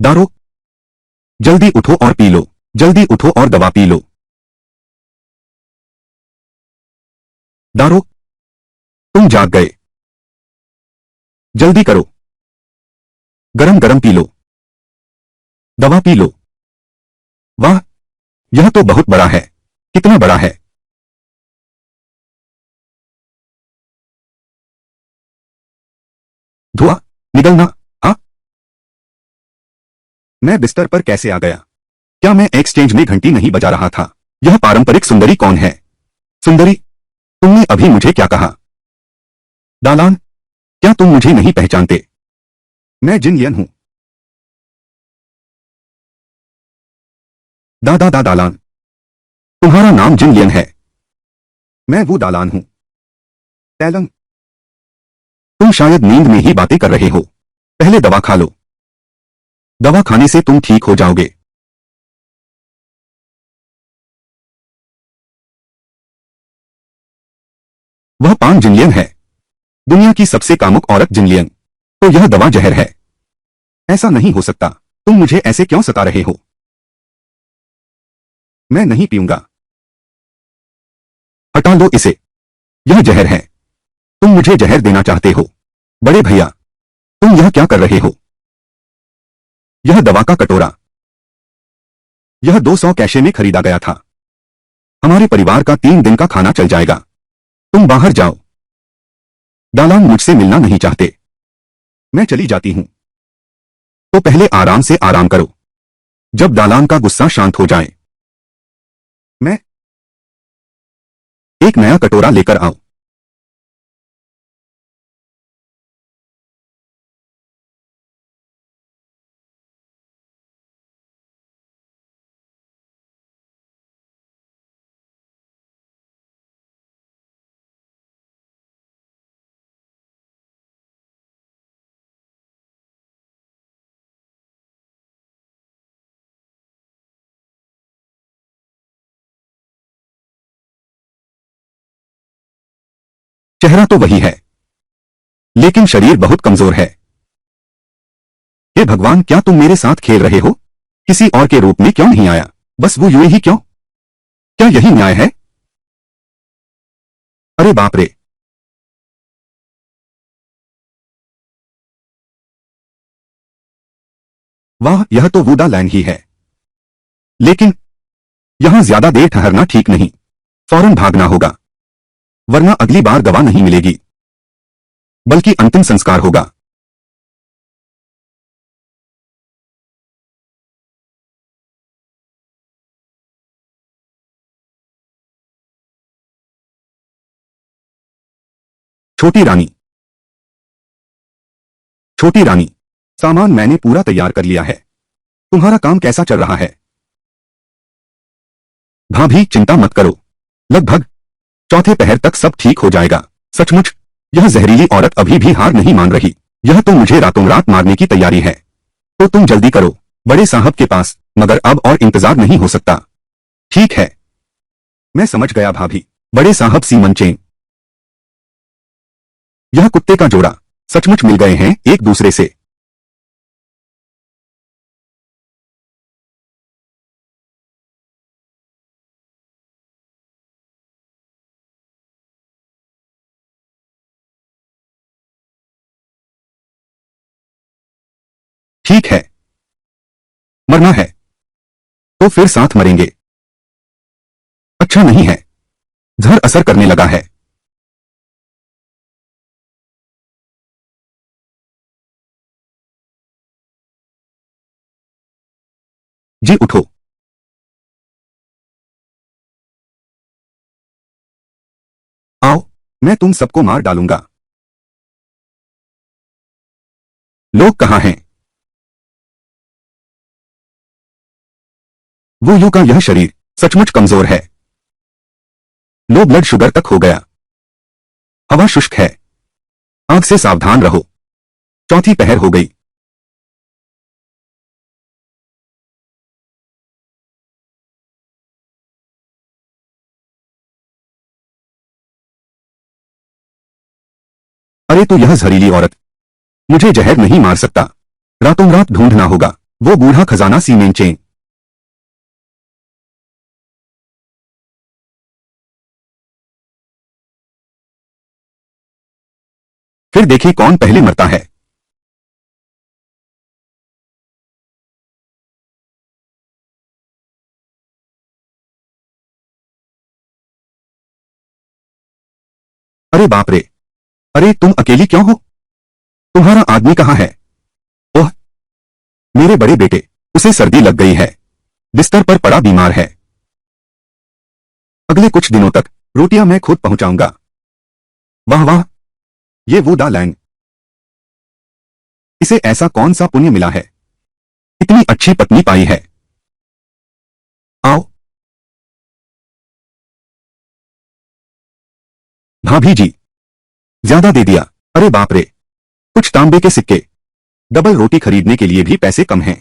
दारो, जल्दी उठो और पी लो, जल्दी उठो और दवा पी लो। दारो, तुम जाग गए, जल्दी करो, गरम गरम पी लो, दवा पी लो। वाह, यह तो बहुत बड़ा है। कितना बड़ा है? धुआं निकलना। हाँ, मैं बिस्तर पर कैसे आ गया? क्या मैं एक्सचेंज में घंटी नहीं बजा रहा था? यह पारंपरिक सुंदरी कौन है? सुंदरी, तुमने अभी मुझे क्या कहा? दालान, क्या तुम मुझे नहीं पहचानते? मैं जिन लियन हूं। दालान, तुम्हारा नाम जिन लियन है। मैं वो दालान हूं। टैलंग, तुम शायद नींद में ही बातें कर रहे हो। पहले दवा खा लो, दवा खाने से तुम ठीक हो जाओगे। वह पान जिनलियन है, दुनिया की सबसे कामुक औरत जिनलियन। तो यह दवा जहर है। ऐसा नहीं हो सकता। तुम मुझे ऐसे क्यों सता रहे हो? मैं नहीं पीऊंगा। हटा लो इसे, यह जहर है। तुम मुझे जहर देना चाहते हो? बड़े भैया, तुम यह क्या कर रहे हो? यह दवा का कटोरा, यह 200 कैशे में खरीदा गया था। हमारे परिवार का 3 दिन का खाना चल जाएगा। तुम बाहर जाओ। दालान मुझसे मिलना नहीं चाहते। मैं चली जाती हूं। तो पहले आराम से आराम करो, जब दालान का गुस्सा शांत हो जाए। मैं एक नया कटोरा लेकर आओ। चेहरा तो वही है, लेकिन शरीर बहुत कमजोर है। हे भगवान, क्या तुम मेरे साथ खेल रहे हो? किसी और के रूप में क्यों नहीं आया? बस वो यूं ही क्यों? क्या यही न्याय है? अरे बाप रे! वाह, यह तो वुडा लैंड ही है। लेकिन यहां ज्यादा देर ठहरना ठीक नहीं। फौरन भागना होगा, वरना अगली बार दवा नहीं मिलेगी, बल्कि अंतिम संस्कार होगा। छोटी रानी, छोटी रानी, सामान मैंने पूरा तैयार कर लिया है। तुम्हारा काम कैसा चल रहा है? भाभी, चिंता मत करो, लगभग चौथे पहर तक सब ठीक हो जाएगा। सचमुच? यह जहरीली औरत अभी भी हार नहीं मान रही। यह तो मुझे रातों रात मारने की तैयारी है। तो तुम जल्दी करो, बड़े साहब के पास। मगर अब और इंतजार नहीं हो सकता। ठीक है, मैं समझ गया भाभी। बड़े साहब सीमन चेन, यह कुत्ते का जोड़ा सचमुच मिल गए हैं एक दूसरे से। ठीक है, मरना है तो फिर साथ मरेंगे। अच्छा नहीं है, जहर असर करने लगा है। जी उठो। आओ, मैं तुम सबको मार डालूंगा। लोग कहाँ हैं? वो यू का यह शरीर सचमुच कमजोर है। लो ब्लड शुगर तक हो गया। हवा शुष्क है। आग से सावधान रहो। चौथी पहर हो गई। अरे तो यह जहरीली औरत मुझे जहर नहीं मार सकता। रातों रात ढूंढना होगा, वो बूढ़ा खजाना सीमेंट चेन। फिर देखें कौन पहले मरता है। अरे बाप रे, अरे तुम अकेली क्यों हो? तुम्हारा आदमी कहाँ है? ओह, मेरे बड़े बेटे, उसे सर्दी लग गई है, बिस्तर पर पड़ा बीमार है। अगले कुछ दिनों तक रोटियां मैं खुद पहुंचाऊंगा। वाह वाह, ये वो दा लैंग, इसे ऐसा कौन सा पुण्य मिला है, इतनी अच्छी पत्नी पाई है। आओ। भाभी जी, ज्यादा दे दिया। अरे बाप रे, कुछ तांबे के सिक्के। डबल रोटी खरीदने के लिए भी पैसे कम हैं।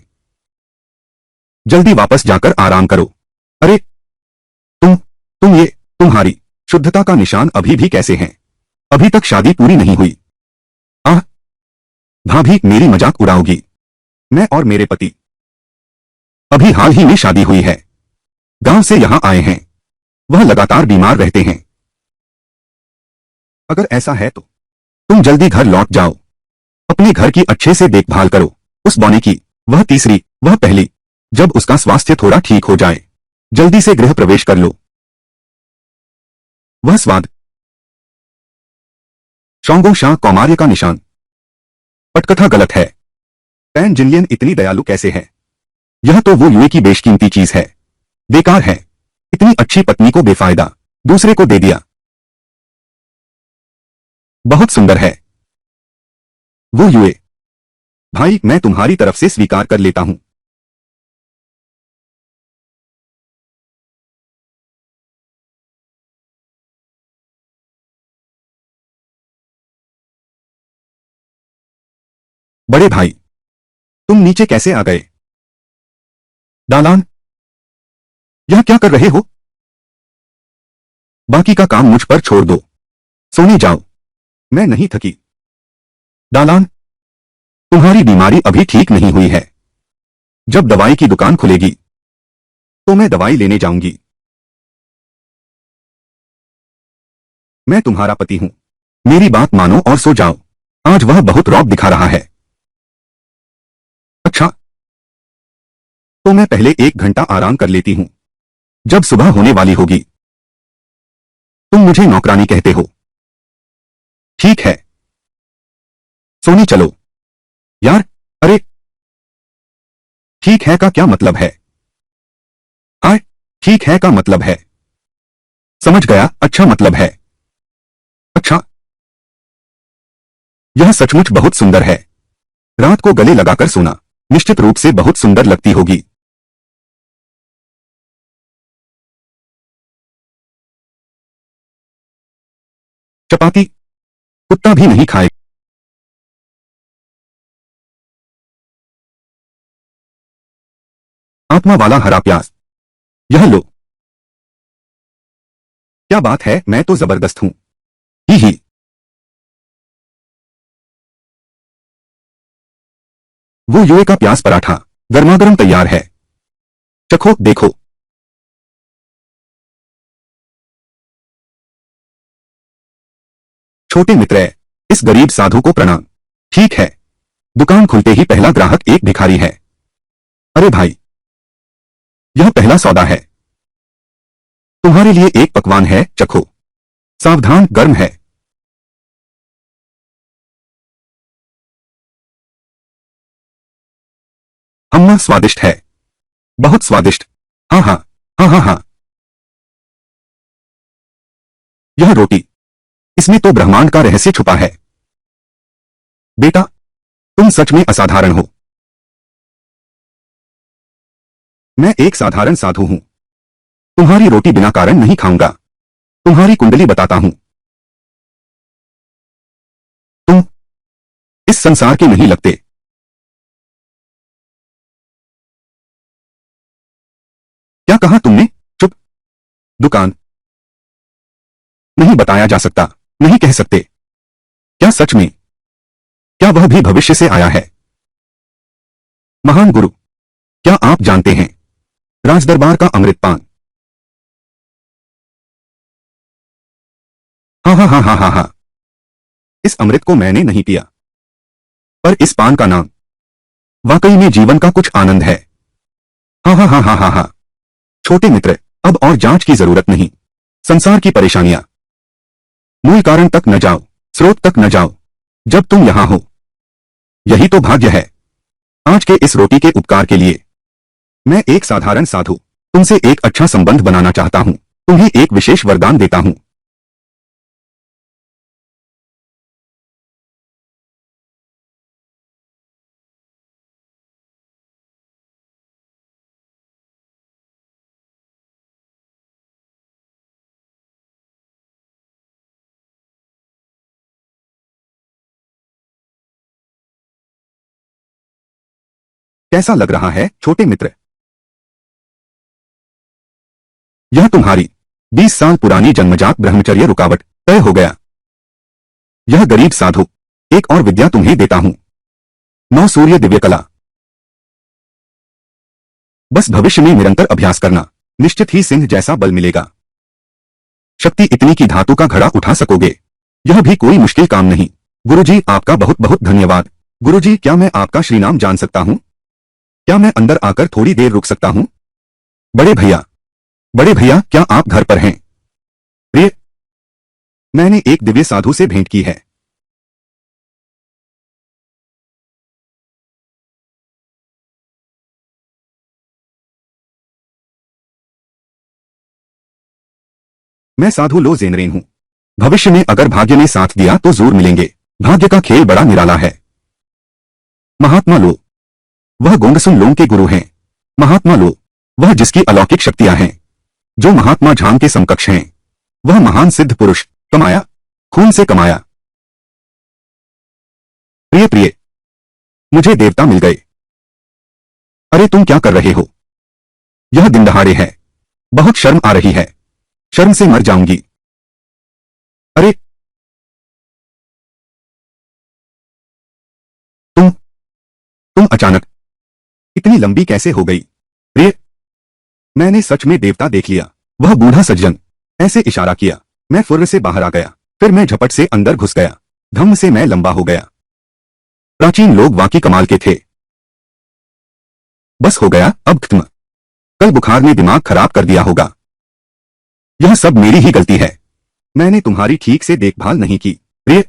जल्दी वापस जाकर आराम करो। अरे तुम ये, तुम्हारी शुद्धता का निशान अभी भी कैसे हैं? अभी तक शादी पूरी नहीं हुई। आह, भाभी मेरी मजाक उड़ाओगी? मैं और मेरे पति अभी हाल ही में शादी हुई है, गांव से यहां आए हैं। वह लगातार बीमार रहते हैं। अगर ऐसा है तो तुम जल्दी घर लौट जाओ, अपने घर की अच्छे से देखभाल करो। उस बौने की, वह तीसरी, वह पहली। जब उसका स्वास्थ्य थोड़ा ठीक हो जाए, जल्दी से गृह प्रवेश कर लो। वह स्वाद, शोंगो शाह कौमार्य का निशान। पटकथा गलत है। पैन जिनलियन इतनी दयालु कैसे है? यह तो वो युए की बेशकीमती चीज है। बेकार है, इतनी अच्छी पत्नी को बेफायदा दूसरे को दे दिया। बहुत सुंदर है वो युए। भाई मैं तुम्हारी तरफ से स्वीकार कर लेता हूं। बड़े भाई, तुम नीचे कैसे आ गए? दालान, यह क्या कर रहे हो? बाकी का काम मुझ पर छोड़ दो, सोने जाओ। मैं नहीं थकी। दालान, तुम्हारी बीमारी अभी ठीक नहीं हुई है। जब दवाई की दुकान खुलेगी तो मैं दवाई लेने जाऊंगी। मैं तुम्हारा पति हूं, मेरी बात मानो और सो जाओ। आज वह बहुत रौब दिखा रहा है। अच्छा, तो मैं पहले 1 घंटा आराम कर लेती हूं। जब सुबह होने वाली होगी तुम मुझे नौकरानी कहते हो। ठीक है, सोने चलो। यार, अरे, ठीक है का क्या मतलब है? आय, ठीक है का मतलब है। समझ गया, अच्छा मतलब है। अच्छा, यह सचमुच बहुत सुंदर है। रात को गले लगाकर सोना निश्चित रूप से बहुत सुंदर लगती होगी। चपाती कुत्ता भी नहीं खाए। आत्मा वाला हरा प्याज, यह लो। क्या बात है, मैं तो जबरदस्त हूं। ही, वो युए का प्याज पराठा गर्मागर्म तैयार है। चखो देखो। छोटे मित्र, इस गरीब साधु को प्रणाम। ठीक है, दुकान खुलते ही पहला ग्राहक एक भिखारी है। अरे भाई, यह पहला सौदा है। तुम्हारे लिए एक पकवान है, चखो। सावधान, गर्म है। हम्मा स्वादिष्ट है, बहुत स्वादिष्ट। हाँ हाँ, हाँ हाँ हाँ। यह रोटी, इसमें तो ब्रह्मांड का रहस्य छुपा है। बेटा, तुम सच में असाधारण हो। मैं एक साधारण साधु हूं। तुम्हारी रोटी बिना कारण नहीं खाऊंगा। तुम्हारी कुंडली बताता हूं। तुम इस संसार के नहीं लगते। क्या कहा तुमने? चुप। दुकान नहीं बताया जा सकता, नहीं कह सकते। क्या सच में? क्या वह भी भविष्य से आया है? महान गुरु, क्या आप जानते हैं राजदरबार का अमृतपान? हाँ हाँ हाँ हाँ हाँ हाँ, इस अमृत को मैंने नहीं पिया, पर इस पान का नाम वाकई में जीवन का कुछ आनंद है। हाँ हाँ हाँ हाँ हाँ हाँ। छोटे मित्र, अब और जांच की जरूरत नहीं। संसार की परेशानियां, मूल कारण तक न जाओ, स्रोत तक न जाओ, जब तुम यहां हो। यही तो भाग्य है। आज के इस रोटी के उपकार के लिए मैं एक साधारण साधु तुमसे एक अच्छा संबंध बनाना चाहता हूं, तुम्हें एक विशेष वरदान देता हूं। कैसा लग रहा है छोटे मित्र? यह तुम्हारी 20 साल पुरानी जन्मजात ब्रह्मचर्य रुकावट तय हो गया। यह गरीब साधु एक और विद्या तुम्हें देता हूं, 9 सूर्य दिव्य कला। बस भविष्य में निरंतर अभ्यास करना, निश्चित ही सिंह जैसा बल मिलेगा। शक्ति इतनी की धातु का घड़ा उठा सकोगे, यह भी कोई मुश्किल काम नहीं। गुरुजी, आपका बहुत बहुत धन्यवाद। गुरुजी, क्या मैं आपका श्री नाम जान सकता हूं? क्या मैं अंदर आकर थोड़ी देर रुक सकता हूं? बड़े भैया, क्या आप घर पर हैं? प्रिय, मैंने एक दिव्य साधु से भेंट की है। मैं साधु लो जेनरेन हूं। भविष्य में अगर भाग्य ने साथ दिया तो जरूर मिलेंगे। भाग्य का खेल बड़ा निराला है। महात्मा लो, वह गोंगसुन लोंग के गुरु हैं। महात्मा लो, वह जिसकी अलौकिक शक्तियां हैं, जो महात्मा झांग के समकक्ष हैं। वह महान सिद्ध पुरुष, कमाया, खून से कमाया। प्रिय प्रिय, मुझे देवता मिल गए। अरे तुम क्या कर रहे हो? यह दिन दहाड़े है, बहुत शर्म आ रही है। शर्म से मर जाऊंगी। अरे तुम तुम अचानक इतनी लंबी कैसे हो गई? प्रिय, मैंने सच में देवता देख लिया। वह बूढ़ा सज्जन ऐसे इशारा किया, मैं फुर्र से बाहर आ गया। फिर मैं झपट से अंदर घुस गया। धम्म से मैं लंबा हो गया। प्राचीन लोग वाकई कमाल के थे। बस हो गया, अब खत्म। कल बुखार ने दिमाग खराब कर दिया होगा। यह सब मेरी ही गलती है। मैंने तुम्हारी ठीक से देखभाल नहीं की। प्रिय,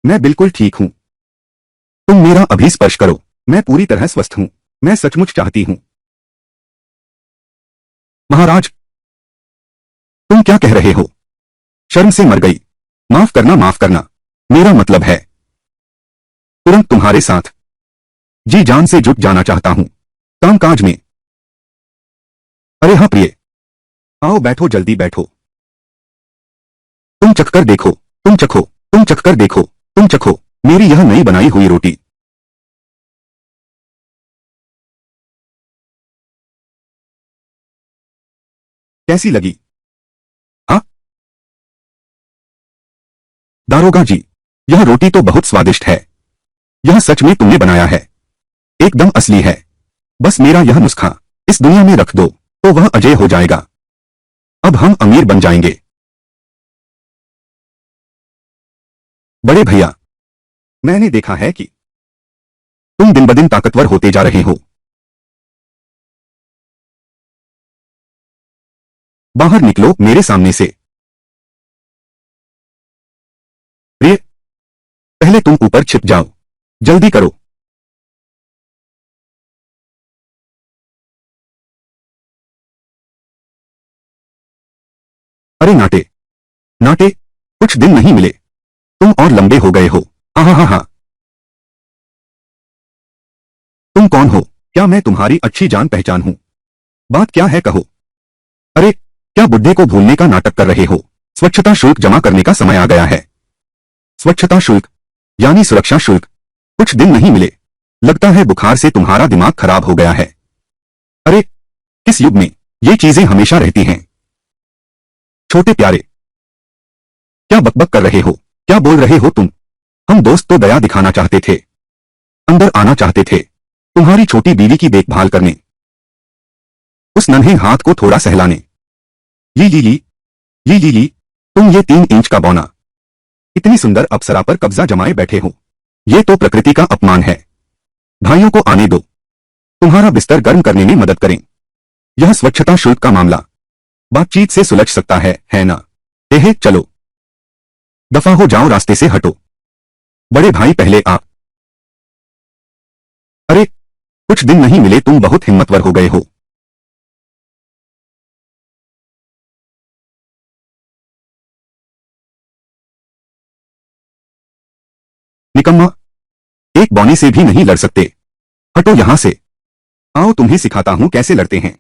मैं बिल्कुल ठीक हूं। तुम मेरा अभी स्पर्श करो, मैं पूरी तरह स्वस्थ हूं। मैं सचमुच चाहती हूं। महाराज, तुम क्या कह रहे हो? शर्म से मर गई। माफ करना, माफ करना। मेरा मतलब है तुरंत तुम्हारे साथ जी जान से जुट जाना चाहता हूं, कामकाज में। अरे हाँ प्रिय, आओ बैठो, जल्दी बैठो। तुम चखकर देखो, तुम चखो, तुम चखकर देखो, तुम चखो मेरी यह नई बनाई हुई रोटी। कैसी लगी? हाँ दारोगा जी, यह रोटी तो बहुत स्वादिष्ट है। यह सच में तुमने बनाया है, एकदम असली है। बस मेरा यह नुस्खा इस दुनिया में रख दो तो वह अजय हो जाएगा। अब हम अमीर बन जाएंगे। बड़े भैया, मैंने देखा है कि तुम दिन ब दिन ताकतवर होते जा रहे हो। बाहर निकलो मेरे सामने से। प्रिय, पहले तुम ऊपर छिप जाओ, जल्दी करो। अरे नाटे नाटे, कुछ दिन नहीं मिले, तुम और लंबे हो गए हो। हाँ हाँ हाँ हाँ। तुम कौन हो? क्या मैं तुम्हारी अच्छी जान पहचान हूं? बात क्या है, कहो। अरे, क्या बुड्ढे को भूलने का नाटक कर रहे हो? स्वच्छता शुल्क जमा करने का समय आ गया है। स्वच्छता शुल्क यानी सुरक्षा शुल्क। कुछ दिन नहीं मिले, लगता है बुखार से तुम्हारा दिमाग खराब हो गया है। अरे, किस युग में ये चीजें हमेशा रहती हैं? छोटे प्यारे, क्या बकबक कर रहे हो? क्या बोल रहे हो तुम? हम दोस्त तो दया दिखाना चाहते थे, अंदर आना चाहते थे, तुम्हारी छोटी बीवी की देखभाल करने। उस नन्हे हाथ को थोड़ा सहलाने। ली, तुम ये 3 इंच का बौना इतनी सुंदर अप्सरा पर कब्जा जमाए बैठे हो। ये तो प्रकृति का अपमान है। भाइयों को आने दो, तुम्हारा बिस्तर गर्म करने में मदद करें। यह स्वच्छता शुल्क का मामला बातचीत से सुलझ सकता है ना? चलो, दफा हो जाओ, रास्ते से हटो। बड़े भाई पहले आप। अरे, कुछ दिन नहीं मिले, तुम बहुत हिम्मतवर हो गए हो। निकम्मा, एक बौने से भी नहीं लड़ सकते। हटो यहां से। आओ, तुम्हें सिखाता हूं कैसे लड़ते हैं।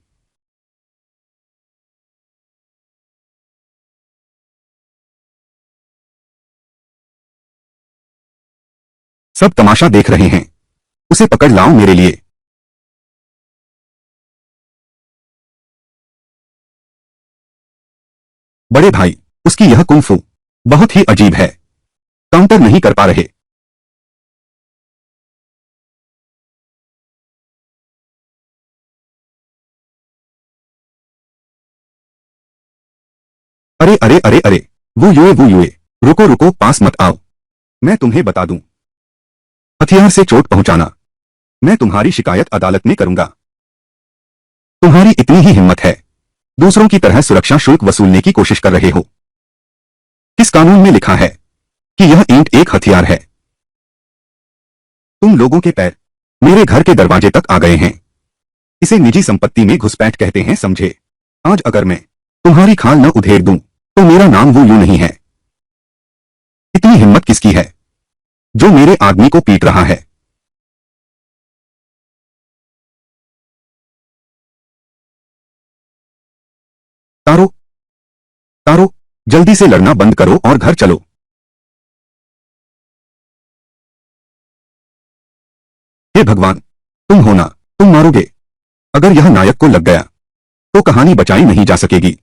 सब तमाशा देख रहे हैं, उसे पकड़ लाओ मेरे लिए। बड़े भाई, उसकी यह कुंफू बहुत ही अजीब है। काउंटर नहीं कर पा रहे। अरे, वो युए, रुको, पास मत आओ। मैं तुम्हें बता दूं, हथियार से चोट पहुंचाना, मैं तुम्हारी शिकायत अदालत में करूंगा। तुम्हारी इतनी ही हिम्मत है, दूसरों की तरह सुरक्षा शुल्क वसूलने की कोशिश कर रहे हो। किस कानून में लिखा है कि यह ईंट एक हथियार है? तुम लोगों के पैर मेरे घर के दरवाजे तक आ गए हैं। इसे निजी संपत्ति में घुसपैठ कहते हैं, समझे? आज अगर मैं तुम्हारी खाल न उधेड़ दूं, तो मेरा नाम वो यूं नहीं है। इतनी हिम्मत किसकी है जो मेरे आदमी को पीट रहा है? तारो, जल्दी से लड़ना बंद करो और घर चलो। हे भगवान, तुम हो ना, तुम मारोगे। अगर यह नायक को लग गया तो कहानी बचाई नहीं जा सकेगी।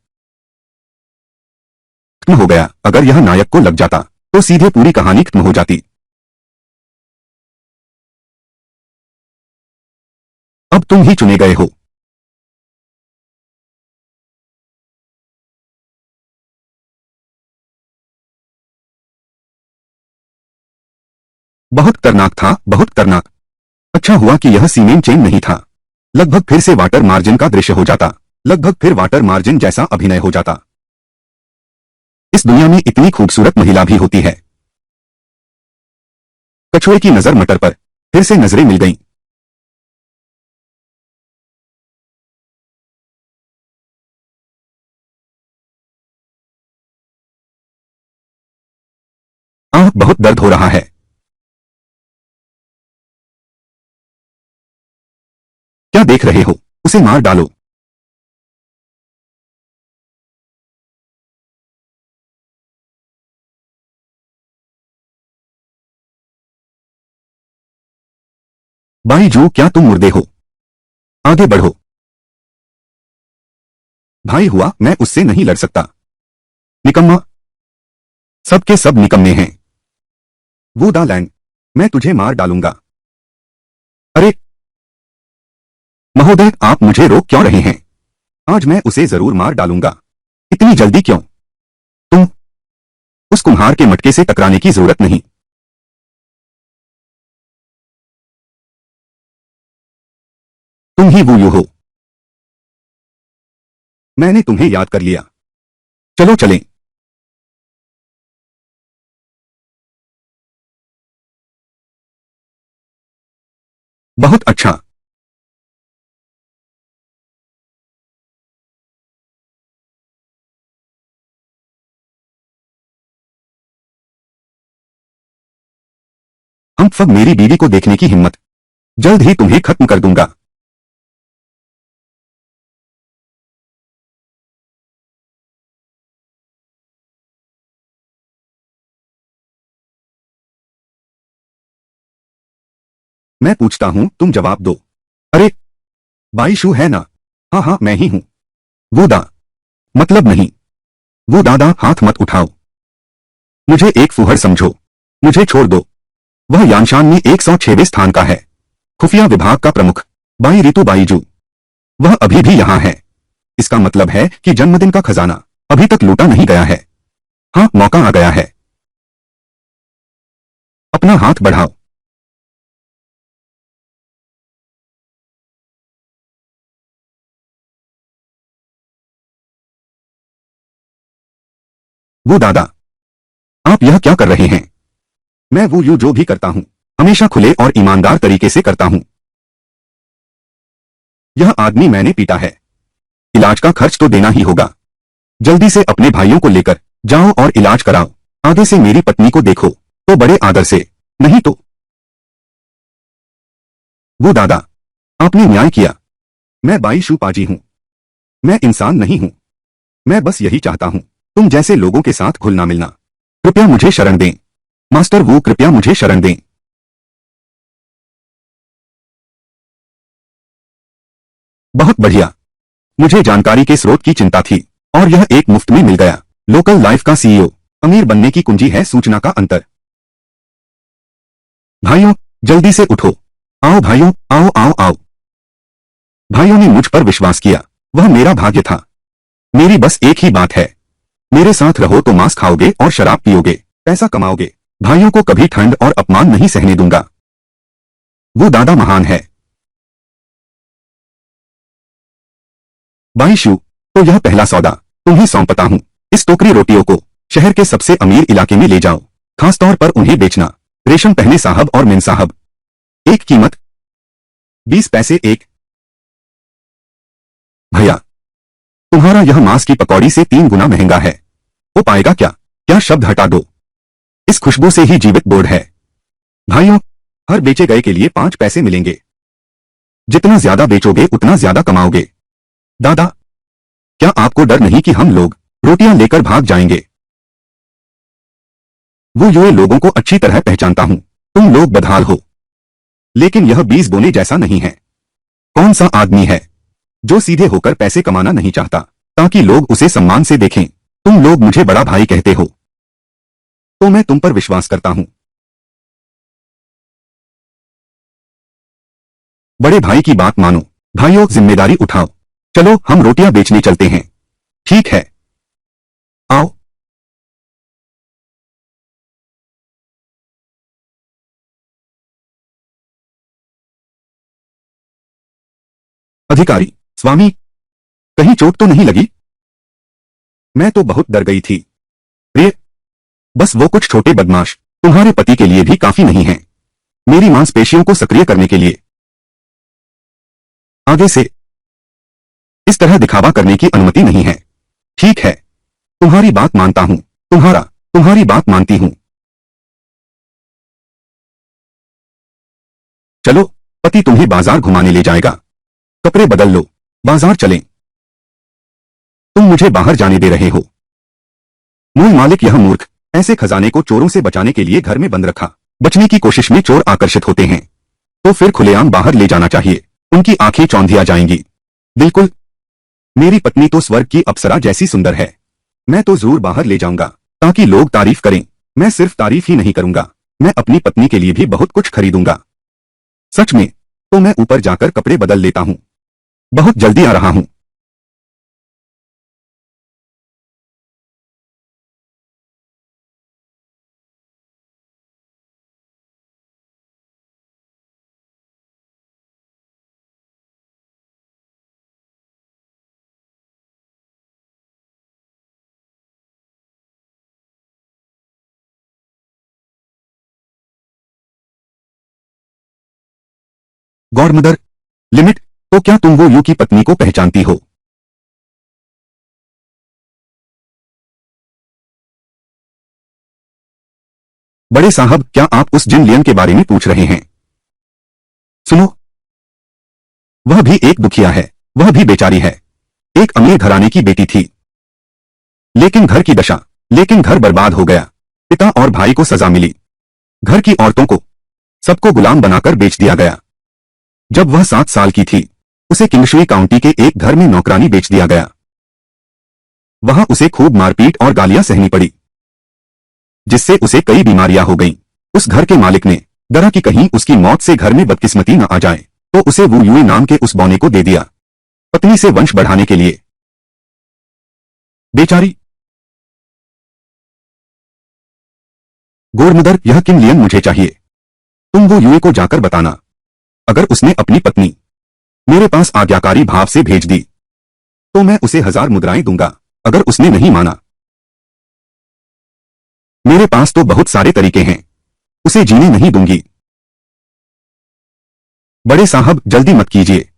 खत्म हो गया। अगर यह नायक को लग जाता तो सीधे पूरी कहानी खत्म हो जाती। अब तुम ही चुने गए हो। बहुत खतरनाक था, बहुत खतरनाक। अच्छा हुआ कि यह सीमेंट चेन नहीं था। लगभग फिर से वाटर मार्जिन का दृश्य हो जाता। लगभग फिर वाटर मार्जिन जैसा अभिनय हो जाता। इस दुनिया में इतनी खूबसूरत महिला भी होती है। कछुए की नजर मटर पर, फिर से नजरें मिल गईं। बहुत दर्द हो रहा है। क्या देख रहे हो? उसे मार डालो। बाईजू, क्या तुम मुर्दे हो? आगे बढ़ो। भाई हुआ, मैं उससे नहीं लड़ सकता। निकम्मा, सबके सब निकम्मे हैं। वो दा लैंड, मैं तुझे मार डालूंगा। अरे महोदय, आप मुझे रोक क्यों रहे हैं? आज मैं उसे जरूर मार डालूंगा। इतनी जल्दी क्यों? तुम उस कुम्हार के मटके से टकराने की जरूरत नहीं। तुम ही वो हो। मैंने तुम्हें याद कर लिया। चलो चलें। बहुत अच्छा। हम सब, मेरी बीवी को देखने की हिम्मत, जल्द ही तुम्हें खत्म कर दूंगा। मैं पूछता हूं, तुम जवाब दो। अरे बाईशू है ना? हाँ, मैं ही हूं। वो दा मतलब नहीं। वो दादा, हाथ मत उठाओ। मुझे एक फुहड़ समझो। मुझे छोड़ दो। वह यानशान में 106वें स्थान का है, खुफिया विभाग का प्रमुख, बाई रितु बाईजू। वह अभी भी यहां है। इसका मतलब है कि जन्मदिन का खजाना अभी तक लूटा नहीं गया है। हाँ, मौका आ गया है। अपना हाथ बढ़ाओ। वो दादा, आप यह क्या कर रहे हैं? मैं वो जो भी करता हूं हमेशा खुले और ईमानदार तरीके से करता हूं। यह आदमी मैंने पीटा है, इलाज का खर्च तो देना ही होगा। जल्दी से अपने भाइयों को लेकर जाओ और इलाज कराओ। आगे से मेरी पत्नी को देखो तो बड़े आदर से, नहीं तो। वो दादा, आपने न्याय किया। मैं बाईशू पाजी हूं, मैं इंसान नहीं हूं। मैं बस यही चाहता हूं, तुम जैसे लोगों के साथ घुलना मिलना। कृपया मुझे शरण दें मास्टर, वो कृपया मुझे शरण दें। बहुत बढ़िया। मुझे जानकारी के स्रोत की चिंता थी और यह एक मुफ्त में मिल गया। लोकल लाइफ का सीईओ। अमीर बनने की कुंजी है सूचना का अंतर। भाइयों, जल्दी से उठो। आओ भाइयों, आओ आओ आओ। भाइयों ने मुझ पर विश्वास किया, वह मेरा भाग्य था। मेरी बस एक ही बात है, मेरे साथ रहो तो मांस खाओगे और शराब पियोगे, पैसा कमाओगे। भाइयों को कभी ठंड और अपमान नहीं सहने दूंगा। वो दादा महान है। बाईशू, तो यह पहला सौदा तुम्हें सौंपता हूं। इस टोकरी रोटियों को शहर के सबसे अमीर इलाके में ले जाओ, खासतौर पर उन्हें बेचना। रेशम पहने साहब और मिन साहब। एक कीमत 20 पैसे एक। भैया, तुम्हारा यह मांस की पकौड़ी से 3 गुना महंगा है। हो पाएगा क्या? क्या शब्द हटा दो, इस खुशबू से ही जीवित बोर्ड है। भाइयों, हर बेचे गए के लिए 5 पैसे मिलेंगे। जितना ज्यादा बेचोगे उतना ज्यादा कमाओगे। दादा, क्या आपको डर नहीं कि हम लोग रोटियां लेकर भाग जाएंगे? वो ये लोगों को अच्छी तरह पहचानता हूं। तुम लोग बदहाल हो, लेकिन यह 20 बोने जैसा नहीं है। कौन सा आदमी है जो सीधे होकर पैसे कमाना नहीं चाहता ताकि लोग उसे सम्मान से देखें? तुम लोग मुझे बड़ा भाई कहते हो, तो मैं तुम पर विश्वास करता हूं। बड़े भाई की बात मानो। भाइयों, जिम्मेदारी उठाओ। चलो हम रोटियां बेचने चलते हैं। ठीक है, आओ। अधिकारी, स्वामी, कहीं चोट तो नहीं लगी? मैं तो बहुत डर गई थी। प्रिय, बस वो कुछ छोटे बदमाश तुम्हारे पति के लिए भी काफी नहीं हैं। मेरी मांसपेशियों को सक्रिय करने के लिए। आगे से इस तरह दिखावा करने की अनुमति नहीं है। ठीक है, तुम्हारी बात मानता हूं। तुम्हारी बात मानती हूं। चलो, पति तुम्हें बाजार घुमाने ले जाएगा। कपड़े बदल लो, बाजार चलें। तुम मुझे बाहर जाने दे रहे हो? मूल मालिक यह मूर्ख ऐसे खजाने को चोरों से बचाने के लिए घर में बंद रखा। बचने की कोशिश में चोर आकर्षित होते हैं तो फिर खुलेआम बाहर ले जाना चाहिए। उनकी आंखें चौंधिया जाएंगी। बिल्कुल, मेरी पत्नी तो स्वर्ग की अप्सरा जैसी सुंदर है। मैं तो जरूर बाहर ले जाऊंगा ताकि लोग तारीफ करें। मैं सिर्फ तारीफ ही नहीं करूंगा, मैं अपनी पत्नी के लिए भी बहुत कुछ खरीदूंगा। सच में? तो मैं ऊपर जाकर कपड़े बदल लेता हूं। बहुत जल्दी आ रहा हूं। गॉडमदर लिमिट, तो क्या तुम वो यू की पत्नी को पहचानती हो? बड़े साहब, क्या आप उस जिन लियन के बारे में पूछ रहे हैं? सुनो, वह भी एक दुखिया है, वह भी बेचारी है। एक अमीर घराने की बेटी थी, लेकिन घर बर्बाद हो गया। पिता और भाई को सजा मिली। घर की औरतों को सबको गुलाम बनाकर बेच दिया गया। जब वह 7 साल की थी, उसे किंगशुई काउंटी के एक घर में नौकरानी बेच दिया गया। वहां उसे खूब मारपीट और गालियां सहनी पड़ी, जिससे उसे कई बीमारियां हो गईं। उस घर के मालिक ने डरा कि कहीं उसकी मौत से घर में बदकिस्मती न आ जाए, तो उसे वू युई नाम के उस बौने को दे दिया, पत्नी से वंश बढ़ाने के लिए। बेचारी गोरमदर, यह किम लियन मुझे चाहिए। तुम वो युए को जाकर बताना। अगर उसने अपनी पत्नी मेरे पास आज्ञाकारी भाव से भेज दी तो मैं उसे 1000 मुद्राएं दूंगा। अगर उसने नहीं माना, मेरे पास तो बहुत सारे तरीके हैं, उसे जीने नहीं दूंगी। बड़े साहब, जल्दी मत कीजिए।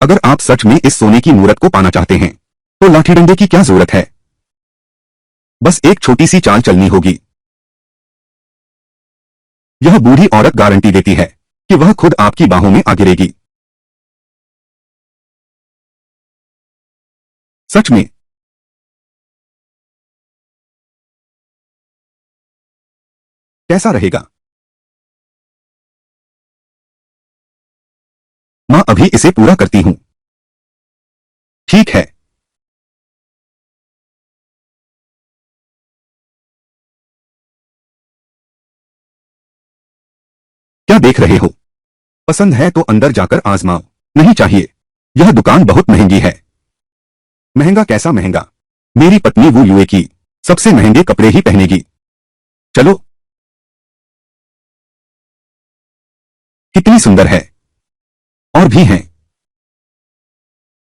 अगर आप सच में इस सोने की मूरत को पाना चाहते हैं तो लाठी डंडे की क्या जरूरत है? बस एक छोटी सी चाल चलनी होगी। यह बूढ़ी औरत गारंटी देती है कि वह खुद आपकी बाहों में आ गिरेगी। सच में? कैसा रहेगा? मां, अभी इसे पूरा करती हूं। ठीक है। क्या देख रहे हो? पसंद है तो अंदर जाकर आजमाओ। नहीं चाहिए। यह दुकान बहुत महंगी है। महंगा कैसा महंगा? मेरी पत्नी वो युए की सबसे महंगे कपड़े ही पहनेगी। चलो। कितनी सुंदर है। और भी हैं।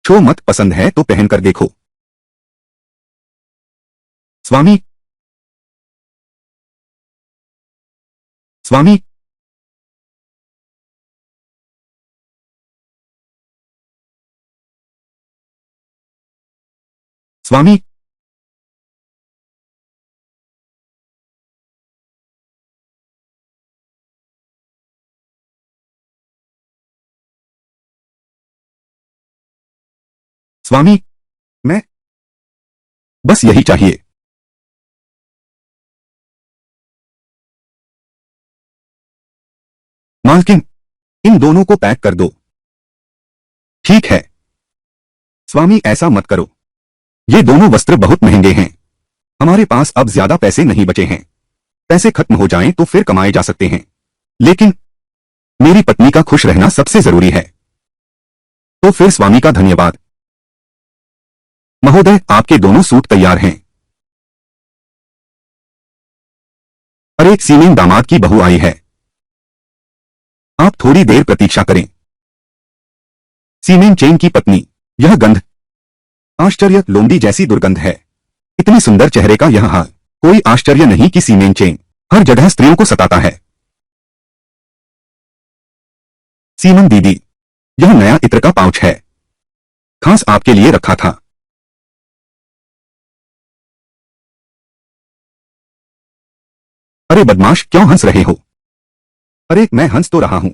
छो मत, पसंद है तो पहनकर देखो। स्वामी, स्वामी, स्वामी। स्वामी, मैं बस यही चाहिए। मालकिन, इन दोनों को पैक कर दो। ठीक है। स्वामी, ऐसा मत करो। ये दोनों वस्त्र बहुत महंगे हैं। हमारे पास अब ज्यादा पैसे नहीं बचे हैं। पैसे खत्म हो जाएं तो फिर कमाए जा सकते हैं, लेकिन मेरी पत्नी का खुश रहना सबसे जरूरी है। तो फिर स्वामी का धन्यवाद। महोदय, आपके दोनों सूट तैयार हैं। अरे, सीमेन दामाद की बहू आई है। आप थोड़ी देर प्रतीक्षा करें। सीमेन चेन की पत्नी। यह गंध, आश्चर्य, लोमड़ी जैसी दुर्गंध है। इतने सुंदर चेहरे का यह हाल। कोई आश्चर्य नहीं कि सीमेन चेन हर जगह स्त्रियों को सताता है। सीमन दीदी, यह नया इत्र का पाउच है, खास आपके लिए रखा था। अरे बदमाश, क्यों हंस रहे हो? अरे, मैं हंस तो रहा हूं।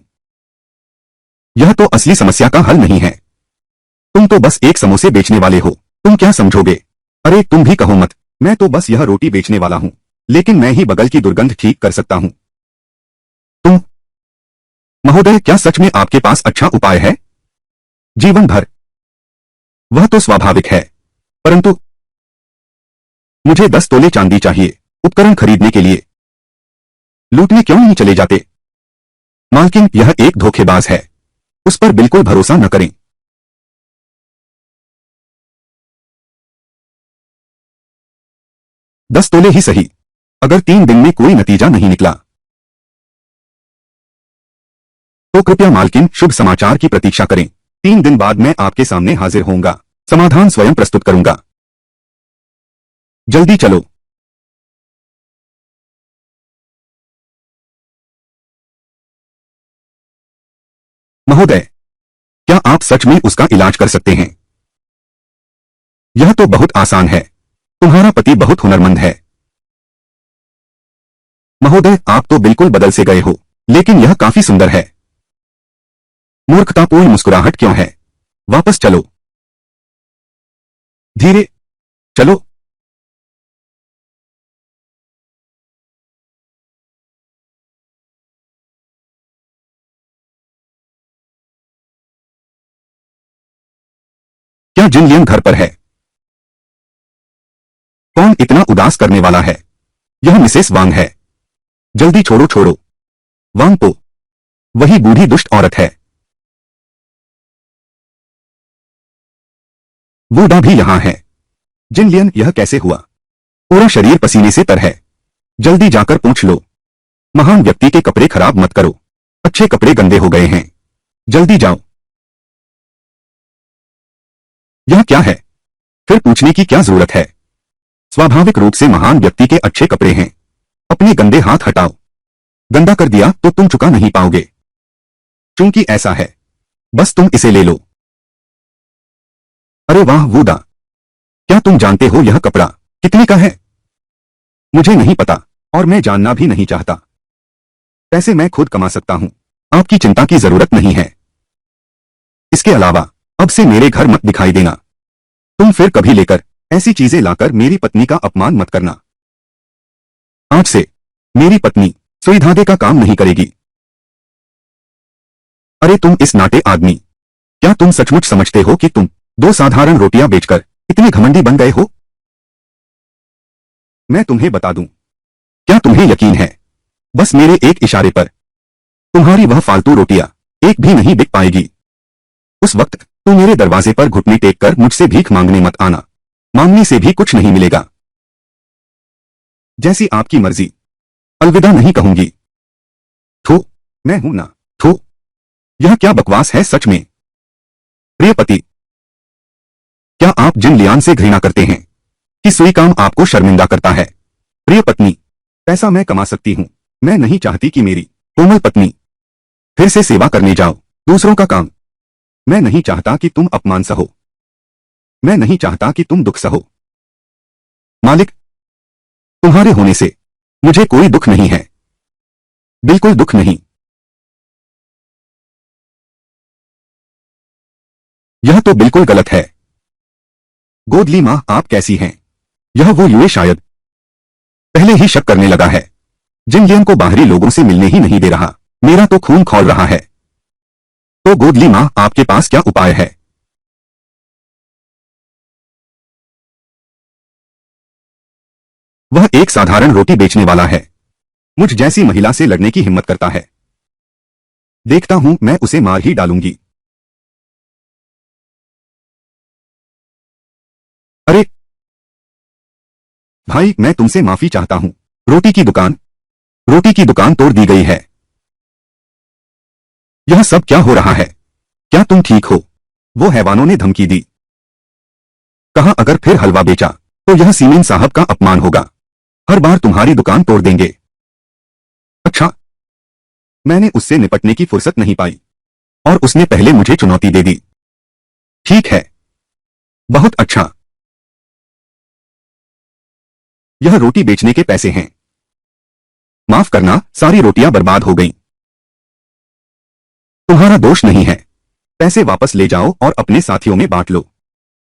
यह तो असली समस्या का हल नहीं है। तुम तो बस एक समोसे बेचने वाले हो। तुम क्या समझोगे? अरे तुम भी कहो मत। मैं तो बस यह रोटी बेचने वाला हूं, लेकिन मैं ही बगल की दुर्गंध ठीक कर सकता हूं। तुम? महोदय, क्या सच में आपके पास अच्छा उपाय है? जीवन भर। वह तो स्वाभाविक है, परंतु मुझे 10 तोले चांदी चाहिए उपकरण खरीदने के लिए। लूटने क्यों नहीं चले जाते? मालकिन, यह एक धोखेबाज है। उस पर बिल्कुल भरोसा न करें। 10 तोले ही सही। अगर 3 दिन में कोई नतीजा नहीं निकला तो कृपया मालकिन शुभ समाचार की प्रतीक्षा करें। 3 दिन बाद मैं आपके सामने हाजिर होऊंगा। समाधान स्वयं प्रस्तुत करूंगा। जल्दी चलो। महोदय, क्या आप सच में उसका इलाज कर सकते हैं? यह तो बहुत आसान है। तुम्हारा पति बहुत हुनरमंद है। महोदय, आप तो बिल्कुल बदल से गए हो, लेकिन यह काफी सुंदर है। मूर्खतापूर्ण मुस्कुराहट क्यों है? वापस चलो। धीरे चलो। क्या जिन घर पर है? कौन इतना उदास करने वाला है? यह मिसेस वांग है। जल्दी छोड़ो छोड़ो। वांग तो वही बूढ़ी दुष्ट औरत है। वोडा भी यहां है। जिनलियन, यह कैसे हुआ? पूरा शरीर पसीने से तर है। जल्दी जाकर पूछ लो। महान व्यक्ति के कपड़े खराब मत करो। अच्छे कपड़े गंदे हो गए हैं। जल्दी जाओ। यह क्या है? फिर पूछने की क्या जरूरत है? स्वाभाविक रूप से महान व्यक्ति के अच्छे कपड़े हैं। अपने गंदे हाथ हटाओ। गंदा कर दिया तो तुम चुका नहीं पाओगे। चूंकि ऐसा है, बस तुम इसे ले लो। अरे वाह वूदा, क्या तुम जानते हो यह कपड़ा कितने का है? मुझे नहीं पता और मैं जानना भी नहीं चाहता। पैसे मैं खुद कमा सकता हूं। आपकी चिंता की जरूरत नहीं है। इसके अलावा अब से मेरे घर मत दिखाई देना। तुम फिर कभी लेकर ऐसी चीजें लाकर मेरी पत्नी का अपमान मत करना। आज से मेरी पत्नी सुई धागे का काम नहीं करेगी। अरे तुम इस नाटे आदमी, क्या तुम सचमुच समझते हो कि तुम 2 साधारण रोटियां बेचकर इतने घमंडी बन गए हो? मैं तुम्हें बता दूं, क्या तुम्हें यकीन है, बस मेरे एक इशारे पर तुम्हारी वह फालतू रोटियां एक भी नहीं बिक पाएगी। उस वक्त तुम मेरे दरवाजे पर घुटने टेक कर मुझसे भीख मांगने मत आना। मांगने से भी कुछ नहीं मिलेगा। जैसी आपकी मर्जी। अलविदा नहीं कहूंगी। थू, मैं हूं ना। थू, यह क्या बकवास है सच में। प्रिय पति, क्या आप जिनलियान से घृणा करते हैं कि सुई काम आपको शर्मिंदा करता है? प्रिय पत्नी, पैसा मैं कमा सकती हूं। मैं नहीं चाहती कि मेरी कोमल पत्नी फिर से सेवा करने जाओ, दूसरों का काम। मैं नहीं चाहता कि तुम अपमान सहो। मैं नहीं चाहता कि तुम दुख सहो। मालिक, तुम्हारे होने से मुझे कोई दुख नहीं है। बिल्कुल दुख नहीं। यह तो बिल्कुल गलत है। गोदली माँ, आप कैसी हैं? यह वो यूए शायद पहले ही शक करने लगा है। जिनलियन को बाहरी लोगों से मिलने ही नहीं दे रहा। मेरा तो खून खौल रहा है। तो गोदली माँ, आपके पास क्या उपाय है? वह एक साधारण रोटी बेचने वाला है। मुझ जैसी महिला से लड़ने की हिम्मत करता है। देखता हूं, मैं उसे मार ही डालूंगी। अरे भाई, मैं तुमसे माफी चाहता हूं। रोटी की दुकान तोड़ दी गई है। यह सब क्या हो रहा है? क्या तुम ठीक हो? वो हैवानों ने धमकी दी। कहा अगर फिर हलवा बेचा तो यह सीमेन साहब का अपमान होगा। हर बार तुम्हारी दुकान तोड़ देंगे। अच्छा, मैंने उससे निपटने की फुर्सत नहीं पाई और उसने पहले मुझे चुनौती दे दी। ठीक है, बहुत अच्छा। यह रोटी बेचने के पैसे हैं। माफ करना, सारी रोटियां बर्बाद हो गईं। तुम्हारा दोष नहीं है। पैसे वापस ले जाओ और अपने साथियों में बांट लो।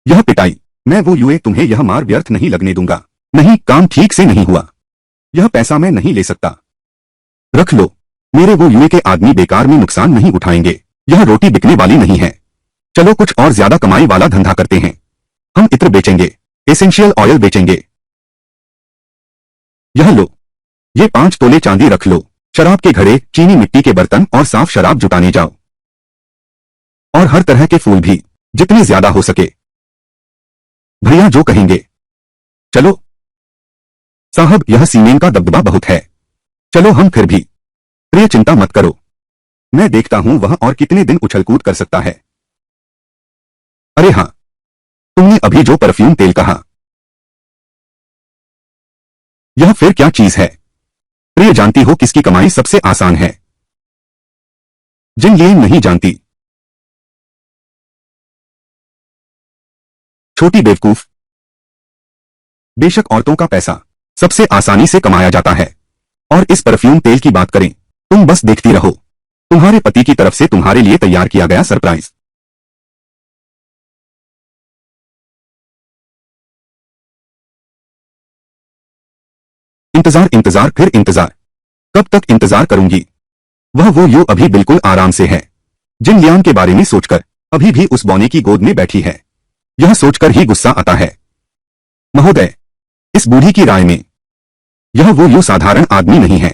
यह पिटाई, मैं वो यूए तुम्हें यह मार व्यर्थ नहीं लगने दूंगा। नहीं, काम ठीक से नहीं हुआ। यह पैसा मैं नहीं ले सकता। रख लो। मेरे वो यूए के आदमी बेकार में नुकसान नहीं उठाएंगे। यह रोटी बिकने वाली नहीं है। चलो कुछ और ज्यादा कमाई वाला धंधा करते हैं। हम इत्र बेचेंगे, एसेंशियल ऑयल बेचेंगे। यह लो, ये 5 तोले चांदी रख लो। शराब के घड़े, चीनी मिट्टी के बर्तन और साफ शराब जुटाने जाओ। और हर तरह के फूल भी, जितने ज्यादा हो सके। भैया जो कहेंगे। चलो साहब, यह सीमेन का दबदबा बहुत है। चलो हम फिर भी। प्रिय, चिंता मत करो। मैं देखता हूं वह और कितने दिन उछलकूद कर सकता है। अरे हां, तुमने अभी जो परफ्यूम तेल कहा, यह फिर क्या चीज है? प्रिय, जानती हो किसकी कमाई सबसे आसान है? जिनलियन नहीं जानती। छोटी बेवकूफ। बेशक औरतों का पैसा सबसे आसानी से कमाया जाता है। और इस परफ्यूम तेल की बात करें, तुम बस देखती रहो। तुम्हारे पति की तरफ से तुम्हारे लिए तैयार किया गया सरप्राइज। इंतजार, इंतजार, फिर इंतजार। कब तक इंतजार करूंगी? वह वो यू अभी बिल्कुल आराम से है। जिनलियन के बारे में सोचकर अभी भी उस बौने की गोद में बैठी है। यह सोचकर ही गुस्सा आता है। महोदय, इस बूढ़ी की राय में यह वो यू साधारण आदमी नहीं है।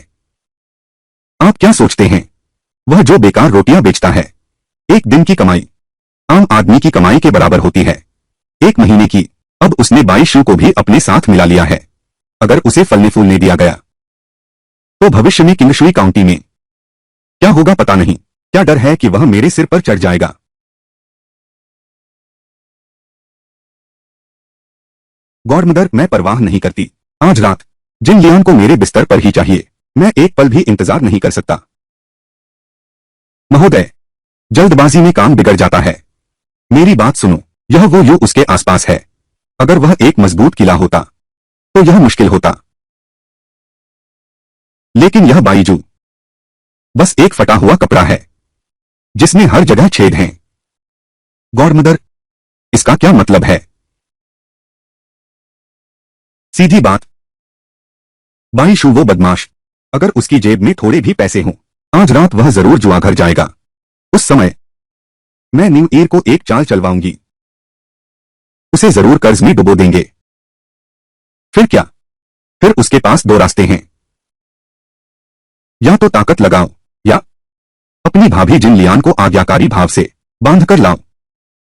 आप क्या सोचते हैं, वह जो बेकार रोटियां बेचता है? एक दिन की कमाई आम आदमी की कमाई के बराबर होती है। एक महीने की अब उसने बाईशू को भी अपने साथ मिला लिया है। अगर उसे फलने फूलने दिया गया तो भविष्य में किंगशुई काउंटी में क्या होगा पता नहीं। क्या डर है कि वह मेरे सिर पर चढ़ जाएगा। गॉडमदर, मैं परवाह नहीं करती। आज रात जिन लियान को मेरे बिस्तर पर ही चाहिए। मैं एक पल भी इंतजार नहीं कर सकता। महोदय, जल्दबाजी में काम बिगड़ जाता है। मेरी बात सुनो। यह वो यू उसके आसपास है। अगर वह एक मजबूत किला होता तो यह मुश्किल होता, लेकिन यह बाईजू बस एक फटा हुआ कपड़ा है जिसमें हर जगह छेद हैं। गॉडमदर, इसका क्या मतलब है? सीधी बात, बाईशू वो बदमाश, अगर उसकी जेब में थोड़े भी पैसे हों, आज रात वह जरूर जुआ घर जाएगा। उस समय मैं न्यू ईयर को एक चाल चलवाऊंगी। उसे जरूर कर्ज में डुबो देंगे। फिर क्या? फिर उसके पास दो रास्ते हैं। या तो ताकत लगाओ, या अपनी भाभी जिन लियान को आज्ञाकारी भाव से बांध कर लाओ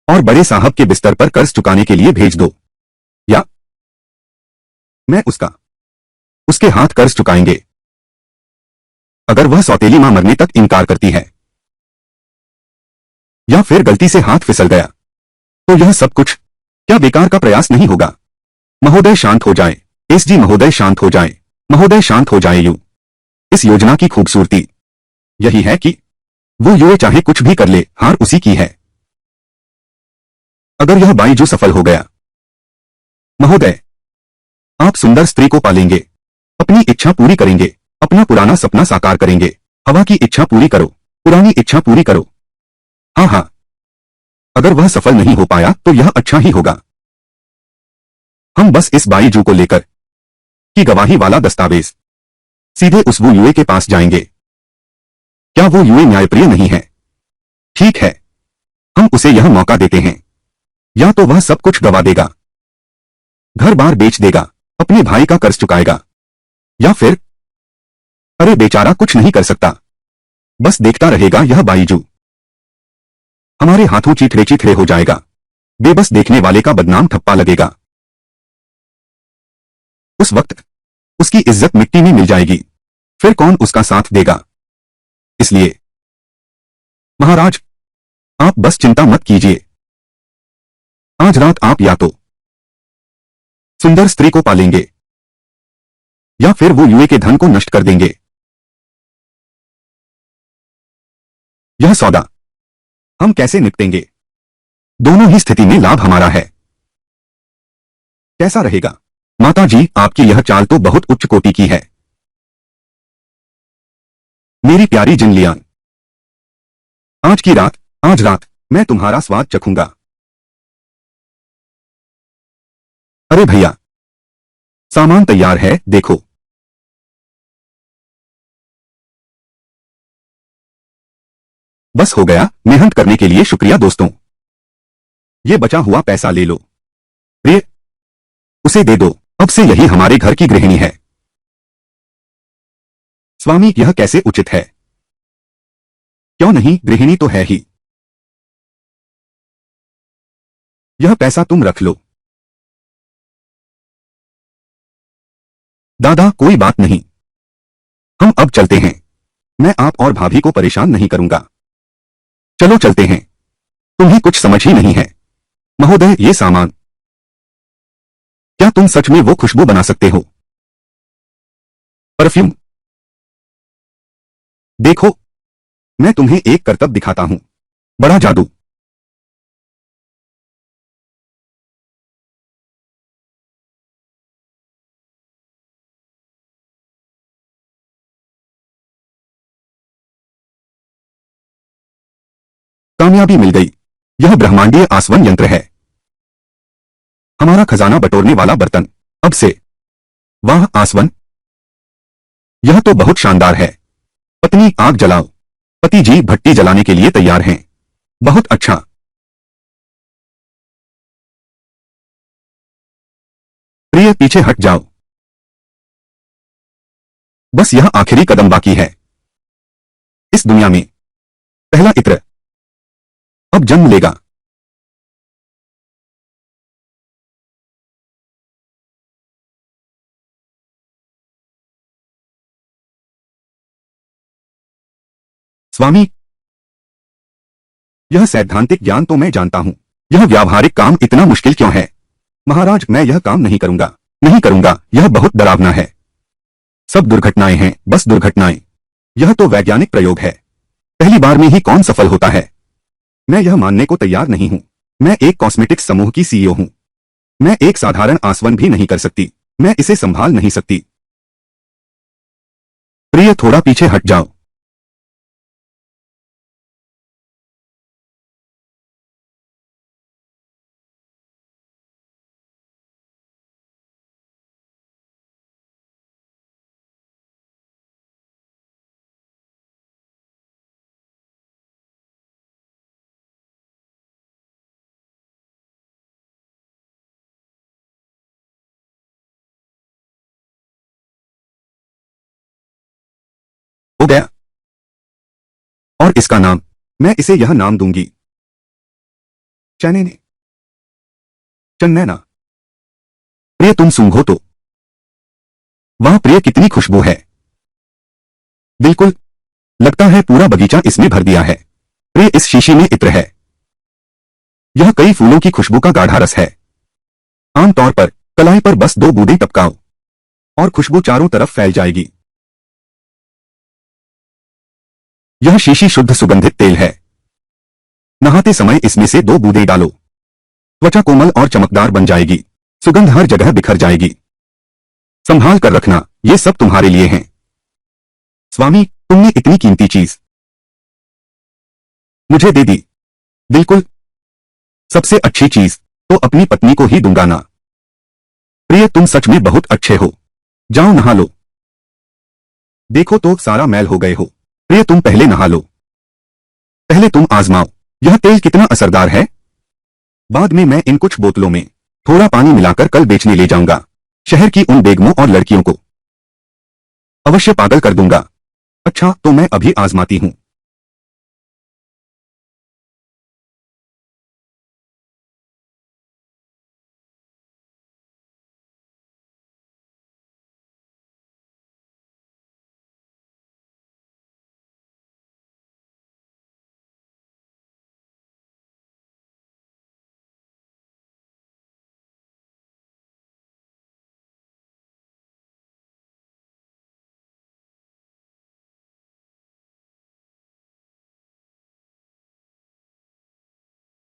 और बड़े साहब के बिस्तर पर कर्ज चुकाने के लिए भेज दो। या मैं उसके हाथ कर्ज चुकाएंगे। अगर वह सौतेली मां मरने तक इनकार करती है या फिर गलती से हाथ फिसल गया तो यह सब कुछ क्या बेकार का प्रयास नहीं होगा? महोदय शांत हो जाए। एसजी महोदय शांत हो जाए। महोदय शांत हो जाए। यू इस योजना की खूबसूरती यही है कि वो यूए चाहे कुछ भी कर ले, हार उसी की है। अगर यह बाईजू सफल हो गया, महोदय, आप सुंदर स्त्री को पालेंगे, अपनी इच्छा पूरी करेंगे, अपना पुराना सपना साकार करेंगे। हवा की इच्छा पूरी करो, पुरानी इच्छा पूरी करो। हाँ हाँ, अगर वह सफल नहीं हो पाया तो यह अच्छा ही होगा। हम बस इस बाईजू को लेकर की गवाही वाला दस्तावेज सीधे उस वो यूए के पास जाएंगे। क्या वो यूए न्यायप्रिय नहीं है? ठीक है, हम उसे यह मौका देते हैं। या तो वह सब कुछ गवा देगा, घर बार बेच देगा, अपने भाई का कर्ज चुकाएगा, या फिर अरे बेचारा कुछ नहीं कर सकता, बस देखता रहेगा। यह बाईजू हमारे हाथों चीथड़े चीथड़े हो जाएगा। बेबस देखने वाले का बदनाम ठप्पा लगेगा। उस वक्त उसकी इज्जत मिट्टी में मिल जाएगी। फिर कौन उसका साथ देगा? इसलिए महाराज, आप बस चिंता मत कीजिए। आज रात आप या तो सुंदर स्त्री को पालेंगे या फिर वो यूए के धन को नष्ट कर देंगे। यह सौदा हम कैसे निपटेंगे? दोनों ही स्थिति में लाभ हमारा है। कैसा रहेगा? माता जी, आपकी यह चाल तो बहुत उच्च कोटि की है। मेरी प्यारी जिनलियान, आज रात मैं तुम्हारा स्वाद चखूंगा। अरे भैया, सामान तैयार है, देखो। बस हो गया। मेहनत करने के लिए शुक्रिया दोस्तों। ये बचा हुआ पैसा ले लो। प्रिय, उसे दे दो। अब से यही हमारे घर की गृहिणी है। स्वामी, यह कैसे उचित है? क्यों नहीं, गृहिणी तो है ही। यह पैसा तुम रख लो। दादा, कोई बात नहीं, हम अब चलते हैं। मैं आप और भाभी को परेशान नहीं करूंगा। चलो चलते हैं। तुम्हें कुछ समझ ही नहीं है। महोदय, ये सामान, क्या तुम सच में वो खुशबू बना सकते हो? परफ्यूम? देखो, मैं तुम्हें एक करतब दिखाता हूं। बड़ा जादू। कामयाबी मिल गई। यह ब्रह्मांडीय आसवन यंत्र है, हमारा खजाना बटोरने वाला बर्तन। अब से वाह आसवन, यह तो बहुत शानदार है। पत्नी, आग जलाओ। पति जी भट्टी जलाने के लिए तैयार हैं। बहुत अच्छा। प्रिय, पीछे हट जाओ। बस यह आखिरी कदम बाकी है। इस दुनिया में पहला इत्र अब जन्म लेगा। स्वामी, यह सैद्धांतिक ज्ञान तो मैं जानता हूं, यह व्यावहारिक काम इतना मुश्किल क्यों है? महाराज, मैं यह काम नहीं करूंगा, नहीं करूंगा, यह बहुत डरावना है। सब दुर्घटनाएं हैं, बस दुर्घटनाएं। यह तो वैज्ञानिक प्रयोग है, पहली बार में ही कौन सफल होता है? मैं यह मानने को तैयार नहीं हूं। मैं एक कॉस्मेटिक्स समूह की सीईओ हूं। मैं एक साधारण आसवन भी नहीं कर सकती। मैं इसे संभाल नहीं सकती। प्रिय, थोड़ा पीछे हट जाओ। हो गया। और इसका नाम, मैं इसे यह नाम दूंगी, चैनेने, चन्नैना। प्रिय, तुम सूंघो तो। वाह प्रिय, कितनी खुशबू है। बिल्कुल, लगता है पूरा बगीचा इसमें भर दिया है। प्रिय, इस शीशी में इत्र है। यह कई फूलों की खुशबू का गाढ़ा रस है। आमतौर पर कलाई पर बस 2 बूंदें टपकाओ और खुशबू चारों तरफ फैल जाएगी। यह शीशी शुद्ध सुगंधित तेल है। नहाते समय इसमें से 2 बूंदें डालो। त्वचा कोमल और चमकदार बन जाएगी। सुगंध हर जगह बिखर जाएगी। संभाल कर रखना, ये सब तुम्हारे लिए हैं। स्वामी, तुमने इतनी कीमती चीज मुझे दे दी। बिल्कुल, सबसे अच्छी चीज तो अपनी पत्नी को ही दूंगा ना। प्रिय, तुम सच में बहुत अच्छे हो। जाओ नहा लो। देखो तो सारा मैल हो गए हो। प्रिय, तुम पहले नहा लो। पहले तुम आजमाओ, यह तेल कितना असरदार है। बाद में मैं इन कुछ बोतलों में थोड़ा पानी मिलाकर कल बेचने ले जाऊंगा। शहर की उन बेगमों और लड़कियों को अवश्य पागल कर दूंगा। अच्छा, तो मैं अभी आजमाती हूं।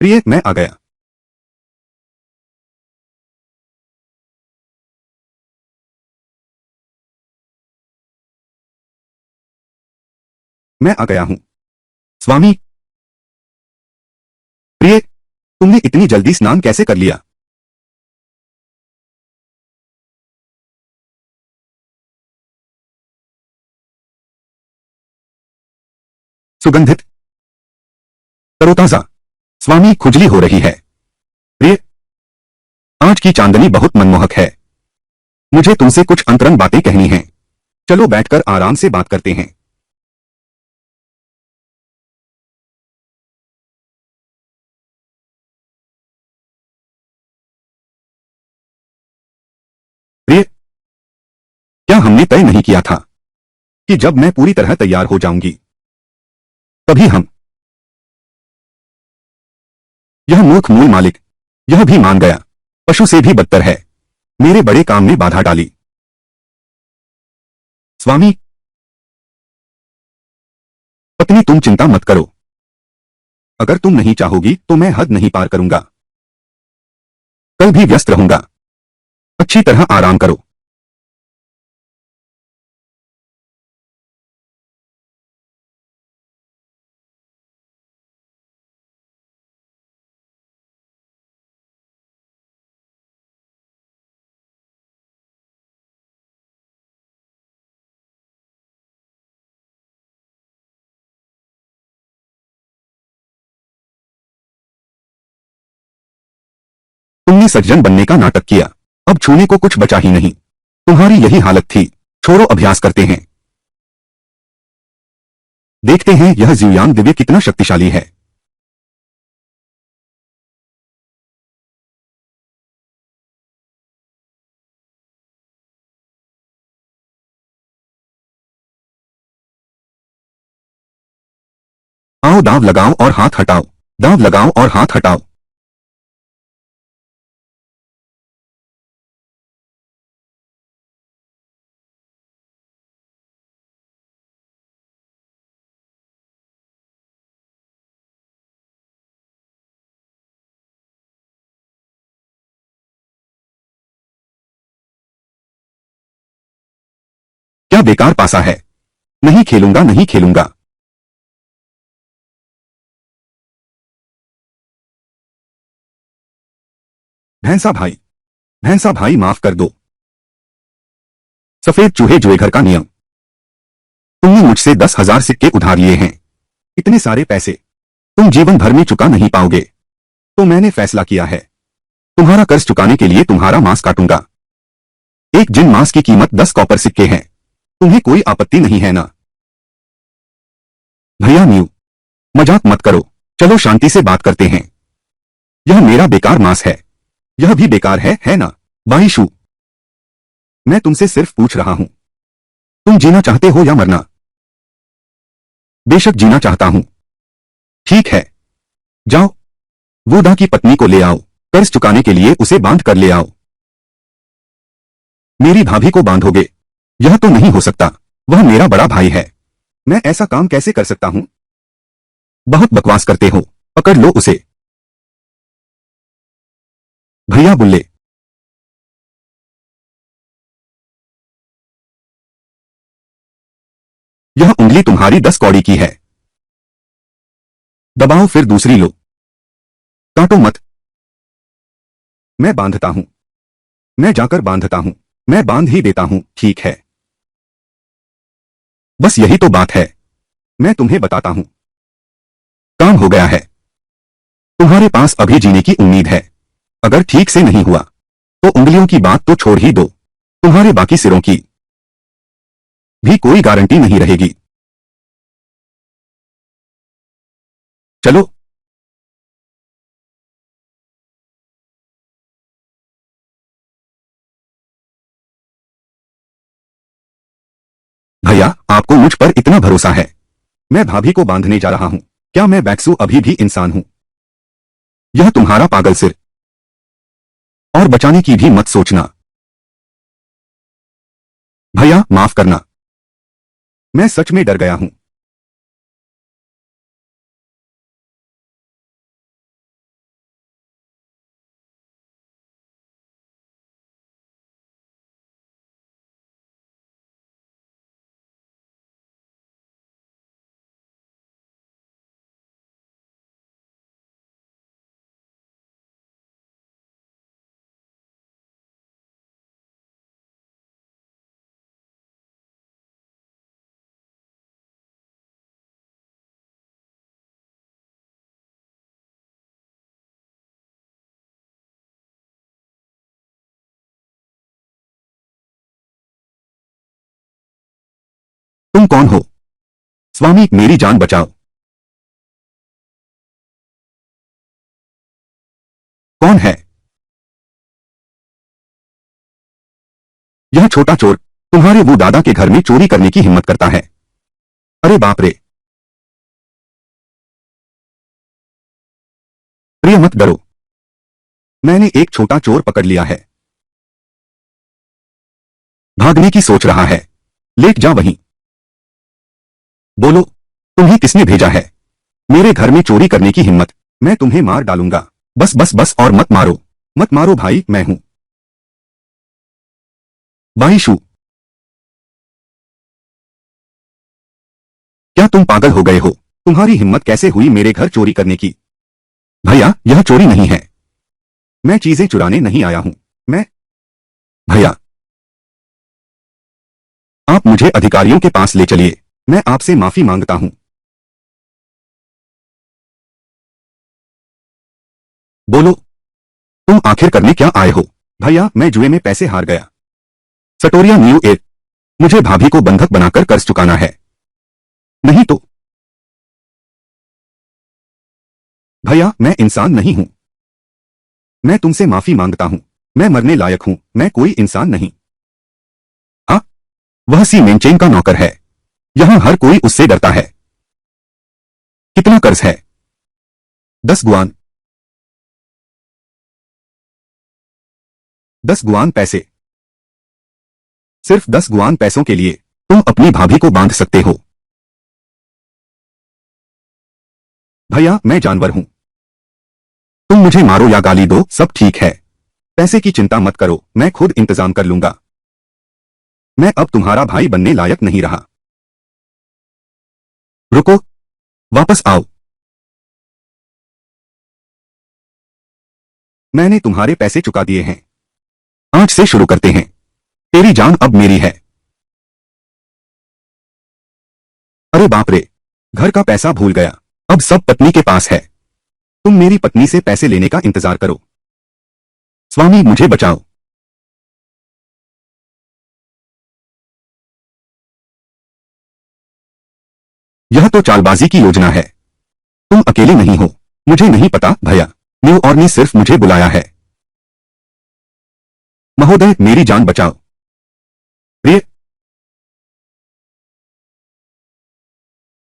प्रिय, मैं आ गया। मैं आ गया हूं। स्वामी। प्रिय, तुमने इतनी जल्दी स्नान कैसे कर लिया? सुगंधित, तरोताजा। स्वामी, खुजली हो रही है। प्रिय, आज की चांदनी बहुत मनमोहक है। मुझे तुमसे कुछ अंतरंग बातें कहनी हैं। चलो बैठकर आराम से बात करते हैं। प्रिय, क्या हमने तय नहीं किया था कि जब मैं पूरी तरह तैयार हो जाऊंगी तभी हम? यह मूर्ख मूल मालिक, यह भी मान गया। पशु से भी बदतर है। मेरे बड़े काम में बाधा डाली। स्वामी। पत्नी, तुम चिंता मत करो। अगर तुम नहीं चाहोगी तो मैं हद नहीं पार करूंगा। कल भी व्यस्त रहूंगा। अच्छी तरह आराम करो। तुमने सज्जन बनने का नाटक किया। अब छूने को कुछ बचा ही नहीं। तुम्हारी यही हालत थी। छोड़ो, अभ्यास करते हैं। देखते हैं यह जीवयान दिव्य कितना शक्तिशाली है। जाओ, दांव लगाओ और हाथ हटाओ, दांव लगाओ और हाथ हटाओ। क्या बेकार पासा है, नहीं खेलूंगा, नहीं खेलूंगा। भैंसा भाई, भैंसा भाई माफ कर दो। सफेद चूहे जुए घर का नियम। तुमने मुझसे 10,000 सिक्के उधार लिए हैं। इतने सारे पैसे तुम जीवन भर में चुका नहीं पाओगे, तो मैंने फैसला किया है, तुम्हारा कर्ज चुकाने के लिए तुम्हारा मांस काटूंगा। एक जिन मांस की कीमत 10 कॉपर सिक्के हैं। तुम्हें कोई आपत्ति नहीं है ना? भैया न्यू, मजाक मत करो, चलो शांति से बात करते हैं। यह मेरा बेकार मांस है। यह भी बेकार है ना? वाहिशु, मैं तुमसे सिर्फ पूछ रहा हूं, तुम जीना चाहते हो या मरना? बेशक जीना चाहता हूं। ठीक है, जाओ, वुदा की पत्नी को ले आओ, कर्ज चुकाने के लिए उसे बांध कर ले आओ। मेरी भाभी को बांधोगे? यह तो नहीं हो सकता, वह मेरा बड़ा भाई है। मैं ऐसा काम कैसे कर सकता हूं? बहुत बकवास करते हो, पकड़ लो उसे। भैया बुल्ले, यह उंगली तुम्हारी 10 कौड़ी की है। दबाओ फिर दूसरी लो। काटो मत। मैं बांधता हूं, मैं जाकर बांधता हूं, मैं बांध ही देता हूं। ठीक है, बस यही तो बात है। मैं तुम्हें बताता हूं, काम हो गया है। तुम्हारे पास अभी जीने की उम्मीद है। अगर ठीक से नहीं हुआ तो उंगलियों की बात तो छोड़ ही दो, तुम्हारे बाकी सिरों की भी कोई गारंटी नहीं रहेगी। चलो, भैया आपको मुझ पर इतना भरोसा है। मैं भाभी को बांधने जा रहा हूं। क्या मैं बैक्सू अभी भी इंसान हूं? यह तुम्हारा पागल सिर, और बचाने की भी मत सोचना। भैया माफ करना, मैं सच में डर गया हूं। तुम कौन हो? स्वामी मेरी जान बचाओ। कौन है यह छोटा चोर? तुम्हारे वो दादा के घर में चोरी करने की हिम्मत करता है? अरे बाप रे! प्रिय मत डरो, मैंने एक छोटा चोर पकड़ लिया है। भागने की सोच रहा है, लेट जा वहीं। बोलो, तुम्हें किसने भेजा है मेरे घर में चोरी करने की हिम्मत? मैं तुम्हें मार डालूंगा। बस बस बस, और मत मारो, मत मारो भाई, मैं हूं वाहिशु। क्या तुम पागल हो गए हो? तुम्हारी हिम्मत कैसे हुई मेरे घर चोरी करने की? भैया यह चोरी नहीं है, मैं चीजें चुराने नहीं आया हूं। मैं भैया, आप मुझे अधिकारियों के पास ले चलिए, मैं आपसे माफी मांगता हूं। बोलो, तुम आखिर करने क्या आए हो? भैया मैं जुए में पैसे हार गया। सटोरिया न्यू एट, मुझे भाभी को बंधक बनाकर कर्ज चुकाना है, नहीं तो। भैया मैं इंसान नहीं हूं, मैं तुमसे माफी मांगता हूं। मैं मरने लायक हूं, मैं कोई इंसान नहीं। हाँ, वह सी मेंचेन का नौकर है, यहां हर कोई उससे डरता है। कितना कर्ज है? 10 गुआन। 10 गुआन पैसे। सिर्फ 10 गुआन पैसों के लिए तुम अपनी भाभी को बांध सकते हो? भैया, मैं जानवर हूं। तुम मुझे मारो या गाली दो, सब ठीक है। पैसे की चिंता मत करो, मैं खुद इंतजाम कर लूंगा। मैं अब तुम्हारा भाई बनने लायक नहीं रहा। रुको, वापस आओ। मैंने तुम्हारे पैसे चुका दिए हैं। आज से शुरू करते हैं। तेरी जान अब मेरी है। अरे बाप रे, घर का पैसा भूल गया। अब सब पत्नी के पास है। तुम मेरी पत्नी से पैसे लेने का इंतजार करो। स्वामी, मुझे बचाओ। यह तो चालबाजी की योजना है। तुम अकेले नहीं हो। मुझे नहीं पता भैया। न्यू और ने सिर्फ मुझे बुलाया है। महोदय, मेरी जान बचाओ। प्रिय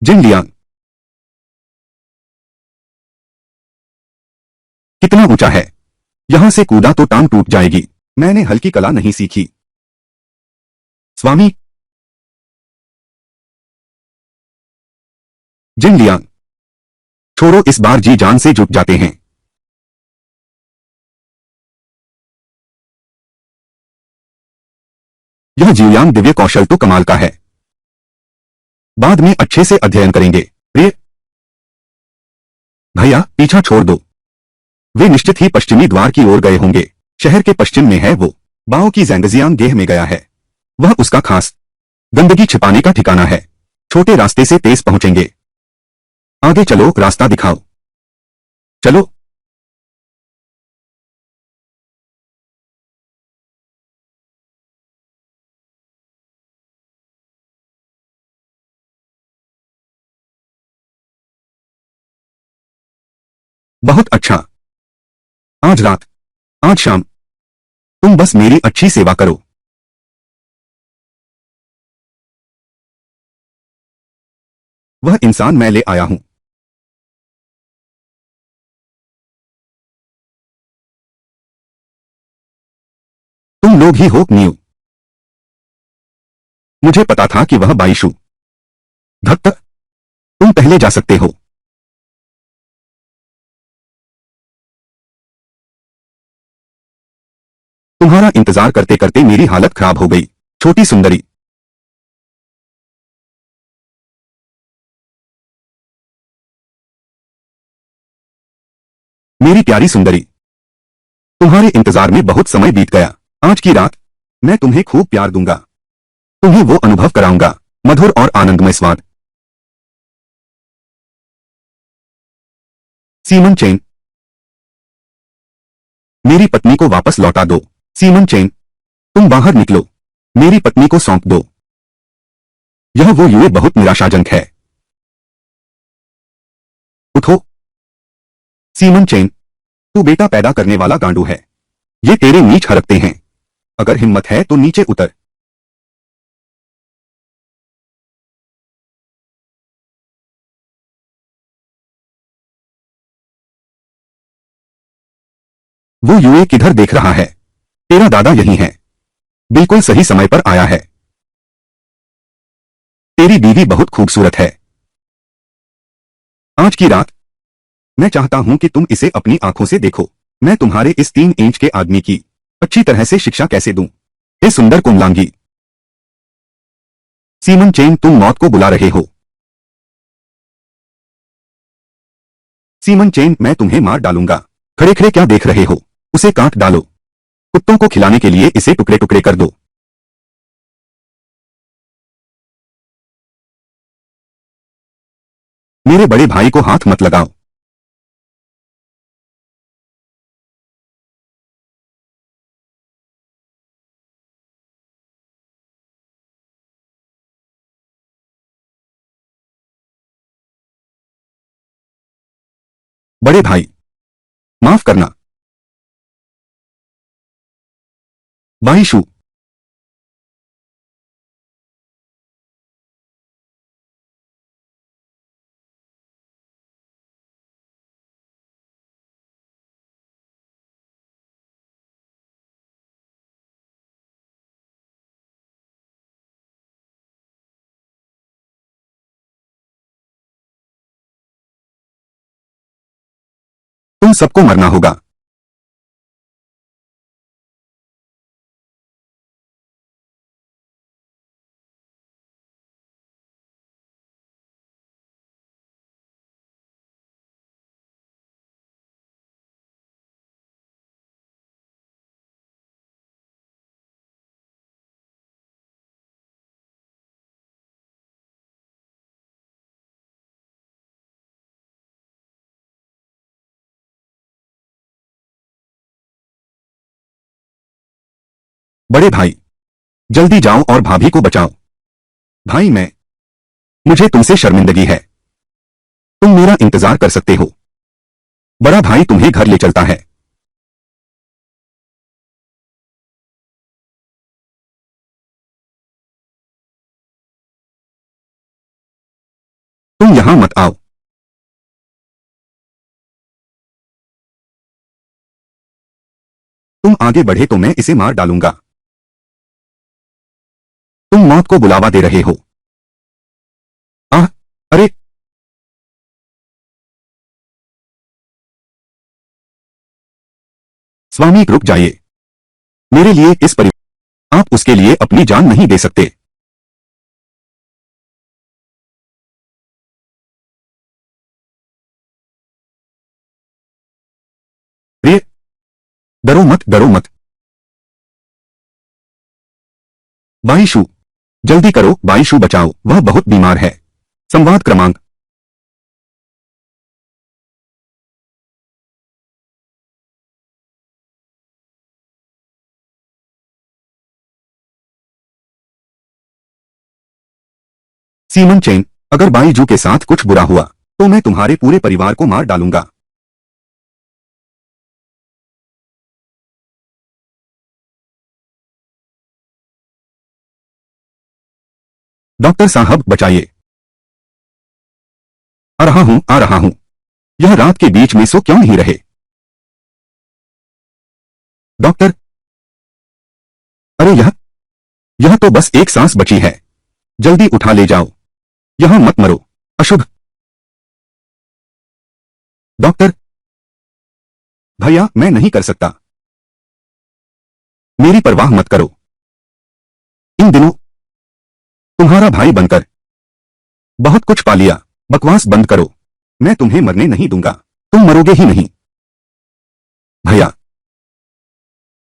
जिन लियांग, कितना ऊंचा है? यहां से कूदा तो टांग टूट जाएगी। मैंने हल्की कला नहीं सीखी। स्वामी, जिन लियांग, छोड़ो, इस बार जी जान से जुट जाते हैं। यह जीवयांग दिव्य कौशल तो कमाल का है। बाद में अच्छे से अध्ययन करेंगे। प्रिय भैया, पीछा छोड़ दो। वे निश्चित ही पश्चिमी द्वार की ओर गए होंगे। शहर के पश्चिम में है वो। बाओ की जैंगजियांग गेह में गया है। वह उसका खास गंदगी छिपाने का ठिकाना है। छोटे रास्ते से तेज पहुंचेंगे। आगे चलो, रास्ता दिखाओ। चलो। बहुत अच्छा। आज रात, आज शाम, तुम बस मेरी अच्छी सेवा करो। वह इंसान मैं ले आया हूं। तुम लोग ही हो न्यू। मुझे पता था कि वह बाईशु। धक, तुम पहले जा सकते हो। तुम्हारा इंतजार करते करते मेरी हालत खराब हो गई। छोटी सुंदरी। मेरी प्यारी सुंदरी, तुम्हारे इंतजार में बहुत समय बीत गया। आज की रात मैं तुम्हें खूब प्यार दूंगा। तुम्हें वो अनुभव कराऊंगा, मधुर और आनंदमय स्वाद। सीमन चेन, मेरी पत्नी को वापस लौटा दो। सीमन चेन, तुम बाहर निकलो। मेरी पत्नी को सौंप दो। यह वो युए बहुत निराशाजनक है। उठो। सीमन चेन, तू बेटा पैदा करने वाला गांडू है। ये तेरे नीच हरकते हैं। अगर हिम्मत है तो नीचे उतर। वो युए किधर देख रहा है? तेरा दादा यही है। बिल्कुल सही समय पर आया है। तेरी बीवी बहुत खूबसूरत है। आज की रात मैं चाहता हूं कि तुम इसे अपनी आंखों से देखो। मैं तुम्हारे इस 3 इंच के आदमी की अच्छी तरह से शिक्षा कैसे दूं? हे सुंदर कुंडलांगी। सीमन चेन, तुम मौत को बुला रहे हो। सीमन चेन, मैं तुम्हें मार डालूंगा। खड़े खड़े क्या देख रहे हो? उसे काट डालो। कुत्तों को खिलाने के लिए इसे टुकड़े टुकड़े कर दो। मेरे बड़े भाई को हाथ मत लगाओ। बड़े भाई, माफ करना। वाईशु, तुम सबको मरना होगा। बड़े भाई, जल्दी जाओ और भाभी को बचाओ। भाई मुझे तुमसे शर्मिंदगी है। तुम मेरा इंतजार कर सकते हो। बड़ा भाई तुम्हें घर ले चलता है। तुम यहां मत आओ। तुम आगे बढ़े तो मैं इसे मार डालूंगा। तुम मौत को बुलावा दे रहे हो। आह! अरे! स्वामी रुक जाइए। मेरे लिए इस परिवार, आप उसके लिए अपनी जान नहीं दे सकते। प्रिय, डरो मत। बाईशु, जल्दी करो बाईशु बचाओ, वह बहुत बीमार है। संवाद क्रमांक। सीमन चेन, अगर बाईजू के साथ कुछ बुरा हुआ तो मैं तुम्हारे पूरे परिवार को मार डालूंगा। डॉक्टर साहब बचाइए। आ रहा हूं। यह रात के बीच में सो क्यों नहीं रहे? डॉक्टर, अरे यह तो बस एक सांस बची है। जल्दी उठा ले जाओ। यहां मत मरो। अशुभ। डॉक्टर, भैया मैं नहीं कर सकता। मेरी परवाह मत करो। इन दिनों तुम्हारा भाई बनकर बहुत कुछ पा लिया। बकवास बंद करो। मैं तुम्हें मरने नहीं दूंगा। तुम मरोगे ही नहीं। भैया,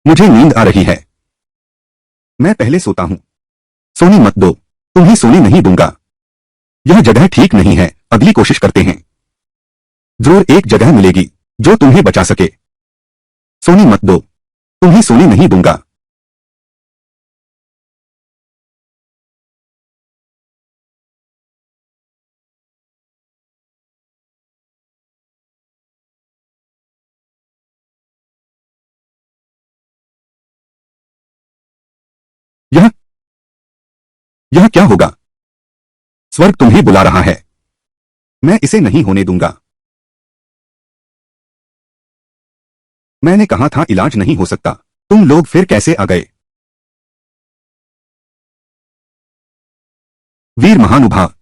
मुझे नींद आ रही है। मैं पहले सोता हूं। सोने मत दो। तुम्हें सोने नहीं दूंगा। यह जगह ठीक नहीं है, अगली कोशिश करते हैं। जरूर एक जगह मिलेगी जो तुम्हें बचा सके। सोने मत दो। तुम्हें सोने नहीं दूंगा। यह यह क्या होगा? स्वर्ग तुम्हें बुला रहा है। मैं इसे नहीं होने दूंगा। मैंने कहा था इलाज नहीं हो सकता। तुम लोग फिर कैसे आ गए? वीर महानुभाव,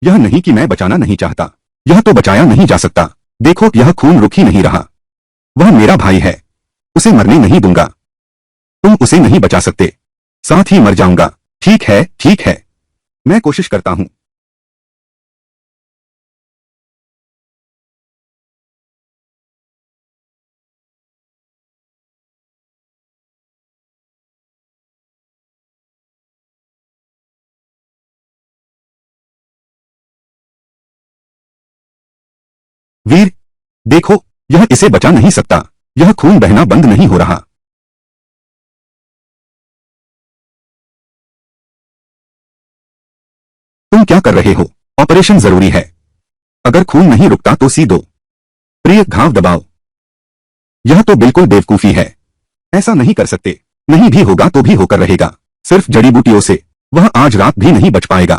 यह नहीं कि मैं बचाना नहीं चाहता। यह तो बचाया नहीं जा सकता। देखो यह खून रुक ही नहीं रहा। वह मेरा भाई है। उसे मरने नहीं दूंगा। तुम उसे नहीं बचा सकते। साथ ही मर जाऊंगा। ठीक है, ठीक है। मैं कोशिश करता हूं। वीर, देखो, यह इसे बचा नहीं सकता। यह खून बहना बंद नहीं हो रहा। तुम क्या कर रहे हो? ऑपरेशन जरूरी है। अगर खून नहीं रुकता तो सी दो। प्रिय, घाव दबाओ। यह तो बिल्कुल बेवकूफी है। ऐसा नहीं कर सकते। नहीं भी होगा तो भी होकर रहेगा। सिर्फ जड़ी बूटियों से वह आज रात भी नहीं बच पाएगा।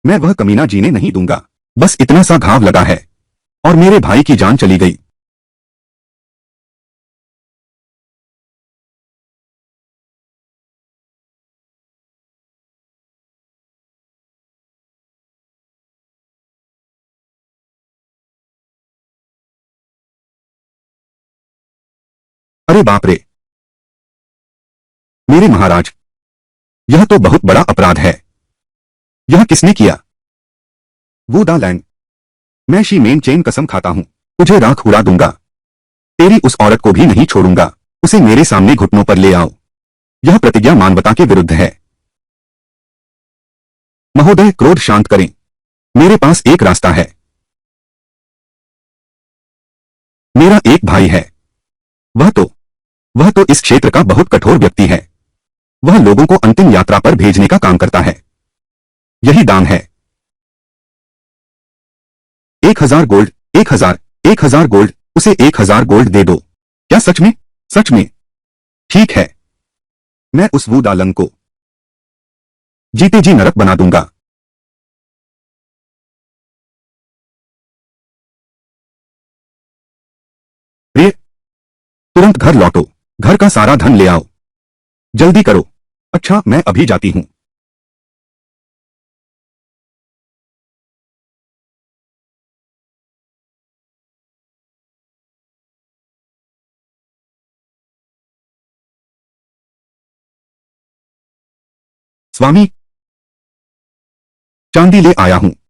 मैं वह कमीना जीने नहीं दूंगा। बस इतना सा घाव लगा है और मेरे भाई की जान चली गई। अरे बाप रे, मेरे महाराज, यह तो बहुत बड़ा अपराध है। यह किसने किया? वो दा लैंड। मैं शी मेन चेन कसम खाता हूं, तुझे राख उड़ा दूंगा। तेरी उस औरत को भी नहीं छोड़ूंगा। उसे मेरे सामने घुटनों पर ले आओ। यह प्रतिज्ञा मानवता के विरुद्ध है। महोदय, क्रोध शांत करें। मेरे पास एक रास्ता है। मेरा एक भाई है। वह तो वह तो इस क्षेत्र का बहुत कठोर व्यक्ति है। वह लोगों को अंतिम यात्रा पर भेजने का काम करता है। यही दान है। 1000 गोल्ड। 1000। 1000 गोल्ड। उसे 1000 गोल्ड दे दो। क्या सच में? सच में? ठीक है। मैं उस वू दालंग को जीते जी नरक बना दूंगा। रे, तुरंत घर लौटो। घर का सारा धन ले आओ। जल्दी करो। अच्छा, मैं अभी जाती हूं। स्वामी, चांदी ले आया हूं।